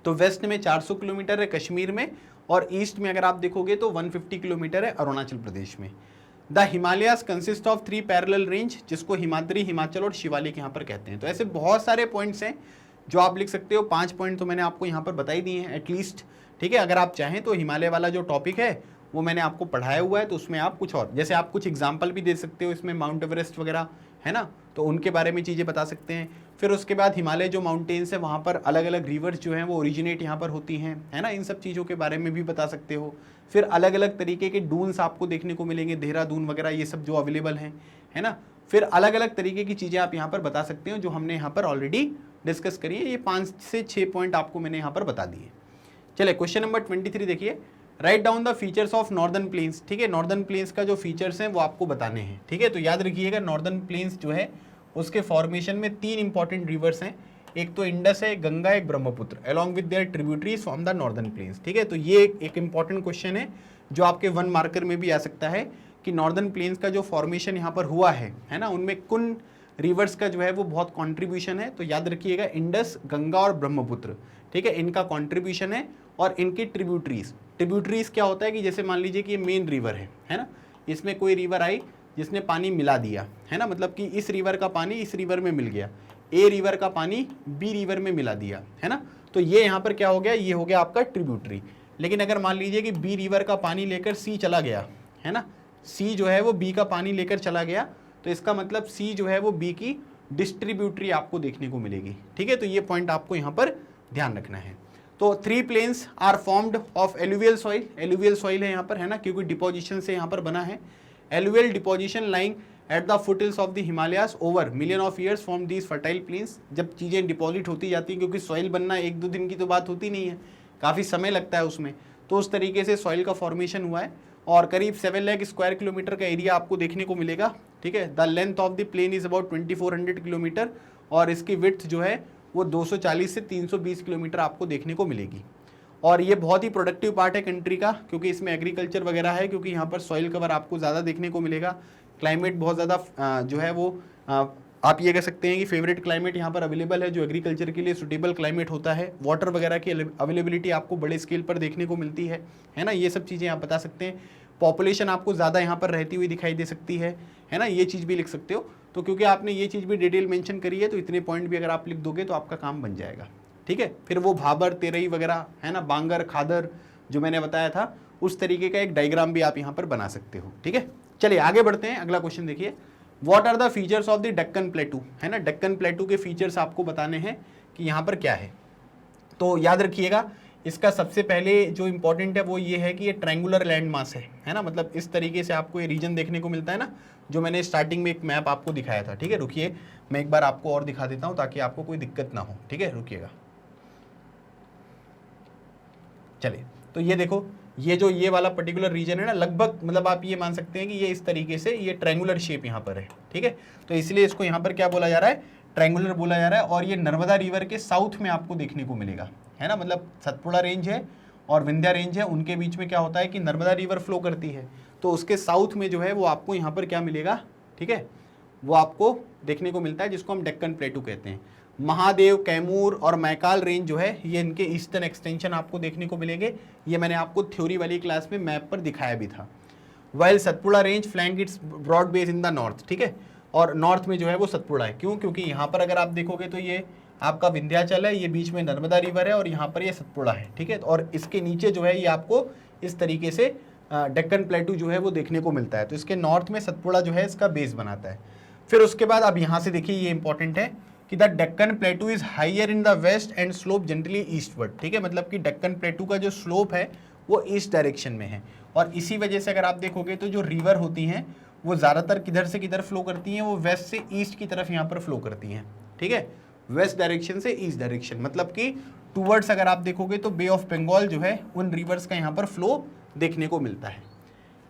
तो वेस्ट में 400 किलोमीटर है कश्मीर में और ईस्ट में अगर आप देखोगे तो 150 किलोमीटर है अरुणाचल प्रदेश में। The Himalayas consist of 3 parallel range, जिसको हिमाद्री, हिमाचल और शिवालिक यहाँ पर कहते हैं। तो ऐसे बहुत सारे पॉइंट्स हैं जो आप लिख सकते हो। 5 पॉइंट तो मैंने आपको यहाँ पर बता ही दिए हैं एटलीस्ट, ठीक है। अगर आप चाहें तो हिमालय वाला जो टॉपिक है वो मैंने आपको पढ़ाया हुआ है, तो उसमें आप कुछ और जैसे आप कुछ एग्जाम्पल भी दे सकते हो इसमें, माउंट एवरेस्ट वगैरह, है ना, तो उनके बारे में चीज़ें बता सकते हैं। फिर उसके बाद हिमालय जो माउंटेन्स है वहाँ पर अलग अलग रिवर्स जो हैं वो ओरिजिनेट यहाँ पर होती हैं, है ना, इन सब चीज़ों के बारे में भी बता सकते हो। फिर अलग अलग तरीके के डून्स आपको देखने को मिलेंगे, देहरादून वगैरह ये सब जो अवेलेबल हैं, है ना। फिर अलग अलग तरीके की चीज़ें आप यहाँ पर बता सकते हो जो हमने यहाँ पर ऑलरेडी डिस्कस करी है। ये 5 से 6 पॉइंट आपको मैंने यहाँ पर बता दिए। चलिए क्वेश्चन नंबर 23 देखिए, write down the features of northern plains, ठीक है। नॉर्दर्न प्लेन्स का जो फीचर्स हैं वो आपको बताने हैं, ठीक है। तो याद रखिएगा नॉर्दर्न प्लेन्स जो है उसके फॉर्मेशन में 3 इंपॉर्टेंट रिवर्स हैं, एक तो इंडस है, गंगा, एक Brahmaputra, along with their tributaries from the northern planes, ठीक है। तो ये एक इंपॉर्टेंट क्वेश्चन है जो आपके 1 मार्कर में भी आ सकता है कि नॉर्दर्न प्लेन्स का जो फॉर्मेशन यहाँ पर हुआ है ना, उनमें किन रिवर्स का जो है वो बहुत कंट्रीब्यूशन है, तो याद रखिएगा इंडस, गंगा और ब्रह्मपुत्र, ठीक है, इनका कंट्रीब्यूशन है। और इनकी ट्रिब्यूटरीज क्या होता है कि जैसे मान लीजिए कि ये मेन रिवर है ना, इसमें कोई रिवर आई जिसने पानी मिला दिया है ना, मतलब कि इस रिवर का पानी इस रिवर में मिल गया, ए रिवर का पानी बी रिवर में मिला दिया है ना, तो ये यहाँ पर क्या हो गया, ये हो गया आपका ट्रिब्यूटरी। लेकिन अगर मान लीजिए कि बी रिवर का पानी लेकर सी चला गया है ना, सी जो है वो बी का पानी लेकर चला गया, तो इसका मतलब सी जो है वो बी की डिस्ट्रीब्यूटरी आपको देखने को मिलेगी, ठीक है। तो ये पॉइंट आपको यहाँ पर ध्यान रखना है। तो 3 plains are formed of alluvial soil, alluvial soil है यहाँ पर है ना, क्योंकि डिपोजिशन से यहाँ पर बना है। Alluvial deposition lying at the foothills of the Himalayas over million of years form these fertile planes. जब चीज़ें डिपॉजिट होती जाती हैं, क्योंकि सॉइल बनना 1-2 दिन की तो बात होती नहीं है, काफ़ी समय लगता है उसमें, तो उस तरीके से सॉइल का फॉर्मेशन हुआ है। और करीब 7 लाख स्क्वायर किलोमीटर का एरिया आपको देखने को मिलेगा, ठीक है। The length of the plain is about 2400 kilometre, और इसकी विड्थ जो है वो 240 से 320 किलोमीटर आपको देखने को मिलेगी। और ये बहुत ही प्रोडक्टिव पार्ट है कंट्री का, क्योंकि इसमें एग्रीकल्चर वगैरह है, क्योंकि यहाँ पर सॉइल कवर आपको ज़्यादा देखने को मिलेगा। क्लाइमेट बहुत ज़्यादा जो है वो आप ये कह सकते हैं कि फेवरेट क्लाइमेट यहाँ पर अवेलेबल है, जो एग्रीकल्चर के लिए सुटेबल क्लाइमेट होता है। वाटर वगैरह की अवेलेबिलिटी आपको बड़े स्केल पर देखने को मिलती है ना, ये सब चीज़ें आप बता सकते हैं। पॉपुलेशन आपको ज़्यादा यहाँ पर रहती हुई दिखाई दे सकती है ना, ये चीज़ भी लिख सकते हो। तो क्योंकि आपने ये चीज़ भी डिटेल मेंशन करी है, तो इतने पॉइंट भी अगर आप लिख दोगे तो आपका काम बन जाएगा, ठीक है। फिर वो भाबर, तेरई वगैरह है ना, बांगर, खादर जो मैंने बताया था, उस तरीके का एक डायग्राम भी आप यहाँ पर बना सकते हो, ठीक है। चलिए आगे बढ़ते हैं, अगला क्वेश्चन देखिए। What are the features of the Deccan plateau, है ना, डेक्कन प्लेटू के फीचर्स आपको बताने हैं कि यहाँ पर क्या है। तो याद रखिएगा, इसका सबसे पहले जो इंपॉर्टेंट है वो ये है कि ये ट्रायंगुलर लैंड मास है ना, मतलब इस तरीके से आपको ये रीजन देखने को मिलता है ना, जो मैंने स्टार्टिंग में एक मैप आपको दिखाया था, ठीक है। रुकिए मैं एक बार आपको और दिखा देता हूँ ताकि आपको कोई दिक्कत ना हो, ठीक है, रुकिएगा। चलिए, तो ये देखो, ये जो ये वाला पर्टिकुलर रीजन है ना, लगभग मतलब आप ये मान सकते हैं कि ये इस तरीके से ये ट्रायंगुलर शेप यहाँ पर है, ठीक है। तो इसलिए इसको यहाँ पर क्या बोला जा रहा है, ट्रायंगुलर बोला जा रहा है। और ये नर्मदा रिवर के साउथ में आपको देखने को मिलेगा, है ना, मतलब सतपुड़ा रेंज है और विंध्या रेंज है, उनके बीच में क्या होता है कि नर्मदा रिवर फ्लो करती है, तो उसके साउथ में जो है वो आपको यहाँ पर क्या मिलेगा, ठीक है, वो आपको देखने को मिलता है, जिसको हम डेक्कन प्लेटू कहते हैं। महादेव, कैमूर और मैकाल रेंज जो है ये इनके ईस्टर्न एक्सटेंशन आपको देखने को मिलेंगे, ये मैंने आपको थ्योरी वाली क्लास में मैप पर दिखाया भी था। While Satpura range flank its broad base in the north, ठीक है, और नॉर्थ में जो है वो सतपुड़ा है। क्यों? क्योंकि यहाँ पर अगर आप देखोगे तो ये आपका विंध्याचल है, ये बीच में नर्मदा रिवर है और यहाँ पर ये सतपुड़ा है, ठीक है। और इसके नीचे जो है ये आपको इस तरीके से डेक्कन प्लेटू जो है वो देखने को मिलता है। तो इसके नॉर्थ में सतपुड़ा जो है इसका बेस बनाता है। फिर उसके बाद अब यहाँ से देखिए, ये इंपॉर्टेंट है कि the Deccan plateau is higher in the west and slope generally eastward, ठीक है, मतलब कि डेक्कन प्लेटू का जो स्लोप है वो ईस्ट डायरेक्शन में है। और इसी वजह से अगर आप देखोगे तो जो रिवर होती हैं वो ज़्यादातर किधर से किधर फ्लो करती हैं, वो वेस्ट से ईस्ट की तरफ यहाँ पर फ्लो करती हैं, ठीक है, वेस्ट डायरेक्शन से ईस्ट डायरेक्शन, मतलब कि टूवर्ड्स अगर आप देखोगे तो बे ऑफ बंगाल जो है उन रिवर्स का यहाँ पर फ्लो देखने को मिलता है।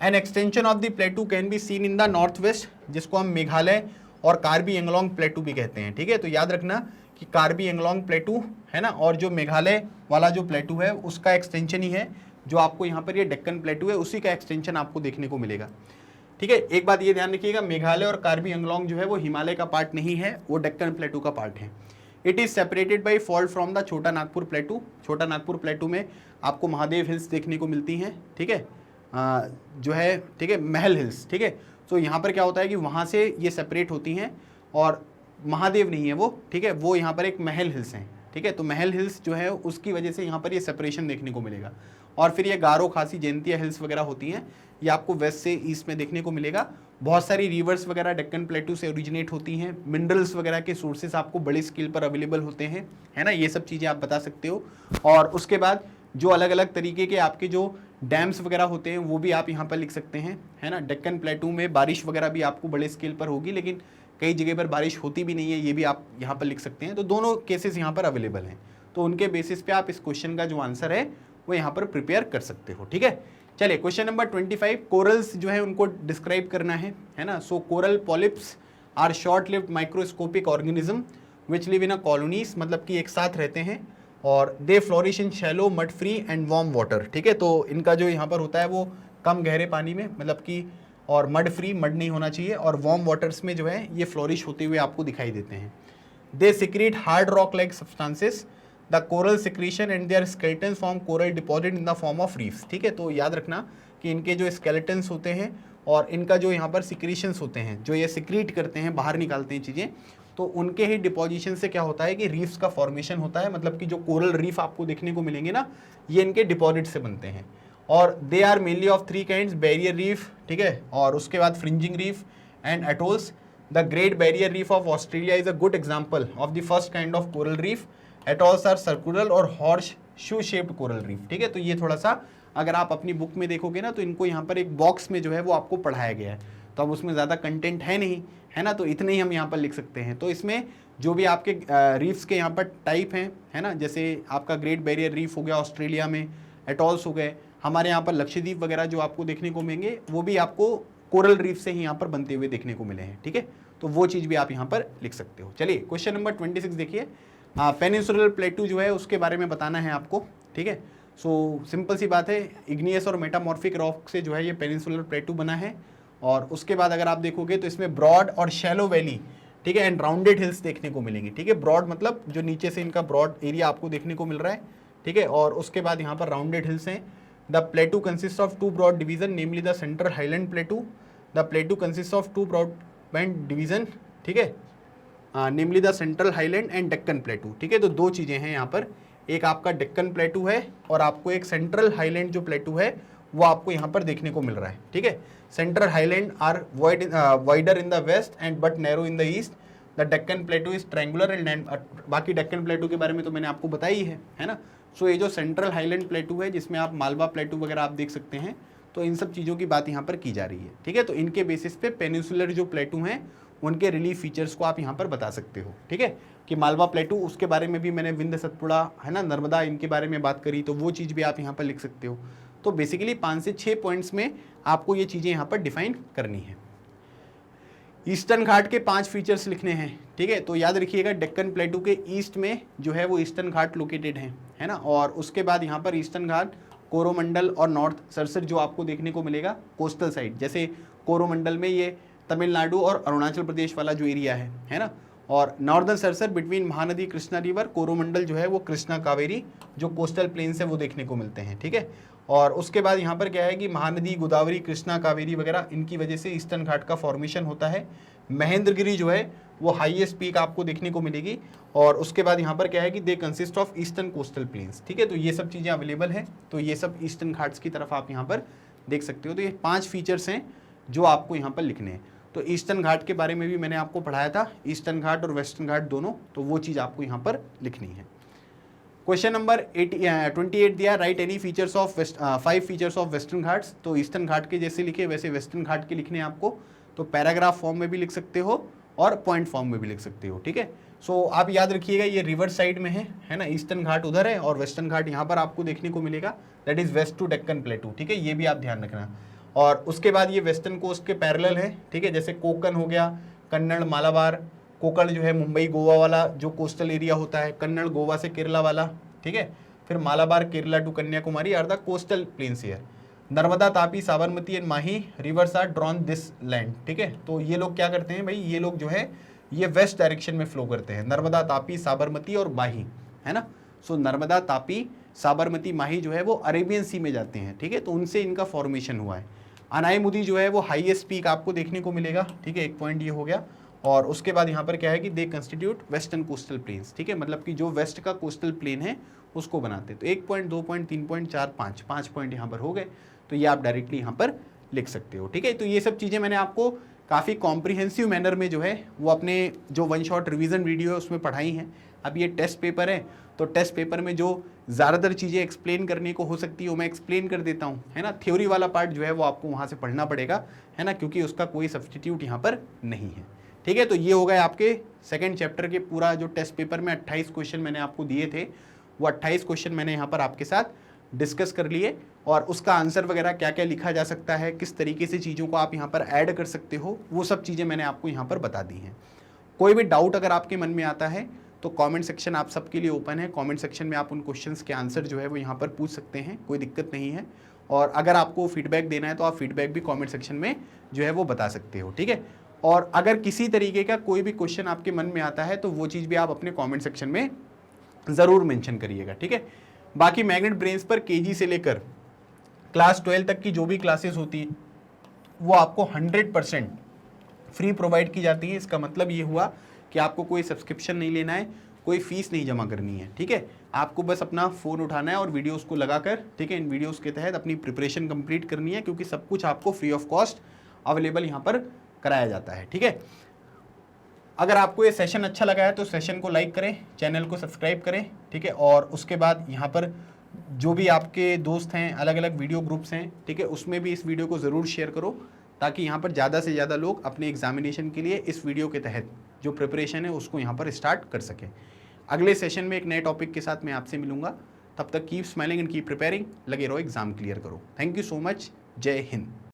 An extension of the प्लेटू can be seen in the north west, जिसको हम मेघालय और कार्बी एंगलोंग प्लेटू भी कहते हैं, ठीक है। तो याद रखना कि कार्बी एंगलोंग प्लेटू है ना, और जो मेघालय वाला जो प्लेटू है उसका एक्सटेंशन ही है जो आपको यहाँ पर ये डेक्कन प्लेटू है, उसी का एक्सटेंशन आपको देखने को मिलेगा, ठीक है। एक बात ये ध्यान रखिएगा, मेघालय और कार्बी एंगलोंग जो है वो हिमालय का पार्ट नहीं है, वो डेक्कन प्लेटू का पार्ट है। It is separated by fault from the छोटा नागपुर प्लेटू। छोटा नागपुर प्लेटू में आपको महादेव हिल्स देखने को मिलती हैं, ठीक है, जो है, ठीक है, महल हिल्स, ठीक है। तो यहाँ पर क्या होता है कि वहाँ से ये सेपरेट होती हैं और महादेव नहीं है वो, ठीक है, वो यहाँ पर एक महल हिल्स हैं, ठीक है। तो महल हिल्स जो है उसकी वजह से यहाँ पर ये सेपरेशन देखने को मिलेगा। और फिर ये गारो, खासी, जयंतिया हिल्स वगैरह होती हैं, ये आपको वेस्ट से ईस्ट में देखने को मिलेगा। बहुत सारी रिवर्स वगैरह डेक्कन प्लेटू से ओरिजिनेट होती हैं, मिनरल्स वगैरह के सोर्सेस आपको बड़े स्केल पर अवेलेबल होते हैं, है ना, ये सब चीज़ें आप बता सकते हो। और उसके बाद जो अलग अलग तरीके के आपके जो डैम्स वगैरह होते हैं वो भी आप यहाँ पर लिख सकते हैं, है ना। डेक्कन प्लेटू में बारिश वगैरह भी आपको बड़े स्केल पर होगी, लेकिन कई जगह पर बारिश होती भी नहीं है, ये भी आप यहाँ पर लिख सकते हैं। तो दोनों केसेस यहाँ पर अवेलेबल हैं, तो उनके बेसिस पे आप इस क्वेश्चन का जो आंसर है वो यहाँ पर प्रिपेयर कर सकते हो, ठीक है। चलिए क्वेश्चन नंबर 25, कोरल्स जो है उनको डिस्क्राइब करना है ना। So coral polyps are short lived microscopic organism which live in a colonies, मतलब कि एक साथ रहते हैं और they flourish in shallow mud free and warm water, ठीक है। तो इनका जो यहाँ पर होता है वो कम गहरे पानी में, मतलब कि और मड फ्री, मड नहीं होना चाहिए, और वार्म वाटर्स में जो है ये फ्लोरिश होते हुए आपको दिखाई देते हैं। They secrete hard rock like substances, the coral secretion and their skeleton form coral deposit in the form of reefs. ठीक है, तो याद रखना कि इनके जो स्केलेटन्स होते हैं और इनका जो यहाँ पर सिक्रीशंस होते हैं, जो ये सिक्रीट करते हैं, बाहर निकालते हैं चीज़ें, तो उनके ही डिपोजिशन से क्या होता है कि रीफ्स का फॉर्मेशन होता है। मतलब कि जो कोरल रीफ आपको देखने को मिलेंगे ना, ये इनके डिपॉजिट से बनते हैं। और they are mainly of 3 kinds, barrier reef, ठीक है, और उसके बाद fringing reef and atolls. The great barrier reef of Australia is a good example of the first kind of coral reef. Atolls are circular or horseshoe shaped coral reef. ठीक है, तो ये थोड़ा सा अगर आप अपनी बुक में देखोगे ना, तो इनको यहाँ पर एक बॉक्स में जो है वो आपको पढ़ाया गया है, तो अब उसमें ज़्यादा कंटेंट है नहीं, है ना, तो इतने ही हम यहाँ पर लिख सकते हैं। तो इसमें जो भी आपके रीफ्स के यहाँ पर टाइप हैं, है ना, जैसे आपका ग्रेट बैरियर रीफ हो गया ऑस्ट्रेलिया में, एटॉल्स हो गए, हमारे यहाँ पर लक्षद्वीप वगैरह जो आपको देखने को मिलेंगे, वो भी आपको कोरल रीफ से ही यहाँ पर बनते हुए देखने को मिले हैं। ठीक है, तो वो चीज़ भी आप यहाँ पर लिख सकते हो। चलिए क्वेश्चन नंबर 26 देखिए। पेनिनसुलर प्लेटू जो है उसके बारे में बताना है आपको। ठीक है, सो सिंपल सी बात है, इग्नियस और मेटामॉर्फिक रॉक से जो है ये पेनिनसुलर प्लेटू बना है। और उसके बाद अगर आप देखोगे तो इसमें ब्रॉड और शैलो वैली, ठीक है, एंड राउंडेड हिल्स देखने को मिलेंगी। ठीक है, ब्रॉड मतलब जो नीचे से इनका ब्रॉड एरिया आपको देखने को मिल रहा है। ठीक है, और उसके बाद यहाँ पर राउंडेड हिल्स हैं। The plateau consist of 2 broad division, namely the central highland plateau. The plateau consist of 2 broad band division, ठीक है, namely the central highland and Deccan plateau. ठीक है, तो 2 चीज़ें हैं यहाँ पर, एक आपका डेक्कन प्लेटू है और आपको एक सेंट्रल हाईलैंड जो प्लेटू है वो आपको यहाँ पर देखने को मिल रहा है। ठीक है, central highland are wider in the west and but narrow in the east. The Deccan plateau is triangular and बाकी डेक्कन प्लेटू के बारे में तो मैंने आपको बताई है ना। सो ये जो सेंट्रल हाईलैंड प्लेटू है, जिसमें आप मालवा प्लेटू वगैरह आप देख सकते हैं, तो इन सब चीज़ों की बात यहाँ पर की जा रही है। ठीक है, तो इनके बेसिस पे पेनिनसुलर जो प्लेटू हैं उनके रिलीफ फीचर्स को आप यहाँ पर बता सकते हो। ठीक है, कि मालवा प्लेटू, उसके बारे में भी मैंने विंध्य सतपुड़ा, है ना, नर्मदा, इनके बारे में बात करी, तो वो चीज़ भी आप यहाँ पर लिख सकते हो। तो बेसिकली 5 से 6 पॉइंट्स में आपको ये चीज़ें यहाँ पर डिफाइन करनी है। ईस्टर्न घाट के 5 फीचर्स लिखने हैं। ठीक है, तो याद रखिएगा डेक्कन प्लेटू के ईस्ट में जो है वो ईस्टर्न घाट लोकेटेड है ना, और उसके बाद यहाँ पर ईस्टर्न घाट, कोरोमंडल और नॉर्थ सरसर जो आपको देखने को मिलेगा कोस्टल साइड, जैसे कोरोमंडल में ये तमिलनाडु और अरुणाचल प्रदेश वाला जो एरिया है ना, और northern Circars between Mahanadi Krishna river, Coromandel जो है वो कृष्णा कावेरी जो कोस्टल प्लेन्स है वो देखने को मिलते हैं। ठीक है, और उसके बाद यहाँ पर क्या है कि महानदी, गोदावरी, कृष्णा, कावेरी वगैरह, इनकी वजह से ईस्टर्न घाट का फॉर्मेशन होता है। महेंद्रगिरी जो है वो हाईएस्ट पीक आपको देखने को मिलेगी। और उसके बाद यहाँ पर क्या है कि they consist of eastern coastal planes. ठीक है, तो ये सब चीज़ें अवेलेबल हैं, तो ये सब ईस्टर्न घाट्स की तरफ आप यहाँ पर देख सकते हो। तो ये 5 फीचर्स हैं जो आपको यहाँ पर लिखने हैं। तो ईस्टर्न घाट के बारे में भी मैंने आपको पढ़ाया था, ईस्टर्न घाट और वेस्टर्न घाट दोनों, तो वो चीज़ आपको यहाँ पर लिखनी है। क्वेश्चन नंबर 28 दिया, right any features of 5 features of western Ghats. तो ईस्टर्न घाट के जैसे लिखे वैसे वेस्टर्न घाट के लिखने हैं आपको, तो पैराग्राफ फॉर्म में भी लिख सकते हो और पॉइंट फॉर्म में भी लिख सकते हो। ठीक है, सो आप याद रखिएगा ये रिवर साइड में है ना, ईस्टर्न घाट उधर है और वेस्टर्न घाट यहाँ पर आपको देखने को मिलेगा, that is west to Deccan plateau. ठीक है, ये भी आप ध्यान रखना। और उसके बाद ये वेस्टर्न कोस्ट के पैरेलल है। ठीक है, जैसे कोकन हो गया, कन्नड़, मालाबार, कोकण जो है मुंबई गोवा वाला जो कोस्टल एरिया होता है, कन्नड़ गोवा से केरला वाला। ठीक है, फिर Malabar Kerala to Kanyakumari are the coastal plains here. Narmada, Tapi, Sabarmati and Mahi rivers are drawn this land. ठीक है, तो ये लोग क्या करते हैं भाई, ये लोग जो है ये वेस्ट डायरेक्शन में फ्लो करते हैं, नर्मदा, तापी, साबरमती और माही, है ना। सो नर्मदा, तापी, साबरमती, माही जो है वो अरेबियन सी में जाते हैं। ठीक है, तो उनसे इनका फॉर्मेशन हुआ है। अनाईमुदी जो है वो हाईएस्ट पीक आपको देखने को मिलेगा। ठीक है, एक पॉइंट ये हो गया। और उसके बाद यहाँ पर क्या है कि दे कंस्टिट्यूट वेस्टर्न कोस्टल प्लेन्स। ठीक है, मतलब कि जो वेस्ट का कोस्टल प्लेन है उसको बनाते हैं। तो 1 पॉइंट, 2 पॉइंट, 3 पॉइंट, 4, 5 पॉइंट यहाँ पर हो गए, तो ये आप डायरेक्टली यहाँ पर लिख सकते हो। ठीक है, तो ये सब चीज़ें मैंने आपको काफ़ी कॉम्प्रिहेंसिव मैनर में जो है वो अपने जो 1 शॉट रिवीजन वीडियो है उसमें पढ़ाई हैं। अब ये टेस्ट पेपर है, तो टेस्ट पेपर में जो ज़्यादातर चीज़ें एक्सप्लेन करने को हो सकती है वो मैं एक्सप्लेन कर देता हूँ, है ना। थ्योरी वाला पार्ट जो है वो आपको वहाँ से पढ़ना पड़ेगा, है ना, क्योंकि उसका कोई सब्सटीट्यूट यहाँ पर नहीं है। ठीक है, तो ये हो गए आपके 2nd चैप्टर के पूरा जो टेस्ट पेपर में 28 क्वेश्चन मैंने आपको दिए थे, वो 28 क्वेश्चन मैंने यहाँ पर आपके साथ डिस्कस कर लिए, और उसका आंसर वगैरह क्या क्या लिखा जा सकता है, किस तरीके से चीज़ों को आप यहाँ पर ऐड कर सकते हो, वो सब चीज़ें मैंने आपको यहाँ पर बता दी हैं। कोई भी डाउट अगर आपके मन में आता है तो कमेंट सेक्शन आप सबके लिए ओपन है। कमेंट सेक्शन में आप उन क्वेश्चंस के आंसर जो है वो यहाँ पर पूछ सकते हैं, कोई दिक्कत नहीं है। और अगर आपको फीडबैक देना है तो आप फीडबैक भी कमेंट सेक्शन में जो है वो बता सकते हो, ठीक है। और अगर किसी तरीके का कोई भी क्वेश्चन आपके मन में आता है तो वो चीज़ भी आप अपने कमेंट सेक्शन में ज़रूर मेंशन करिएगा, ठीक है। बाकी मैग्नेट ब्रेन्स पर केजी से लेकर क्लास 12 तक की जो भी क्लासेस होती हैं वो आपको 100% फ्री प्रोवाइड की जाती है। इसका मतलब ये हुआ कि आपको कोई सब्सक्रिप्शन नहीं लेना है, कोई फीस नहीं जमा करनी है, ठीक है। आपको बस अपना फ़ोन उठाना है और वीडियोस को लगाकर, ठीक है, इन वीडियोस के तहत अपनी प्रिपरेशन कंप्लीट करनी है, क्योंकि सब कुछ आपको फ्री ऑफ कॉस्ट अवेलेबल यहाँ पर कराया जाता है, ठीक है। अगर आपको ये सेशन अच्छा लगा है तो सेशन को लाइक करें, चैनल को सब्सक्राइब करें, ठीक है। और उसके बाद यहाँ पर जो भी आपके दोस्त हैं, अलग अलग वीडियो ग्रुप्स हैं, ठीक है, उसमें भी इस वीडियो को ज़रूर शेयर करो, ताकि यहाँ पर ज़्यादा से ज़्यादा लोग अपने एग्जामिनेशन के लिए इस वीडियो के तहत जो प्रिपरेशन है उसको यहाँ पर स्टार्ट कर सकें। अगले सेशन में एक नए टॉपिक के साथ मैं आपसे मिलूंगा। तब तक keep smiling and keep preparing. लगे रहो, एग्जाम क्लियर करो। Thank you so much. जय हिंद।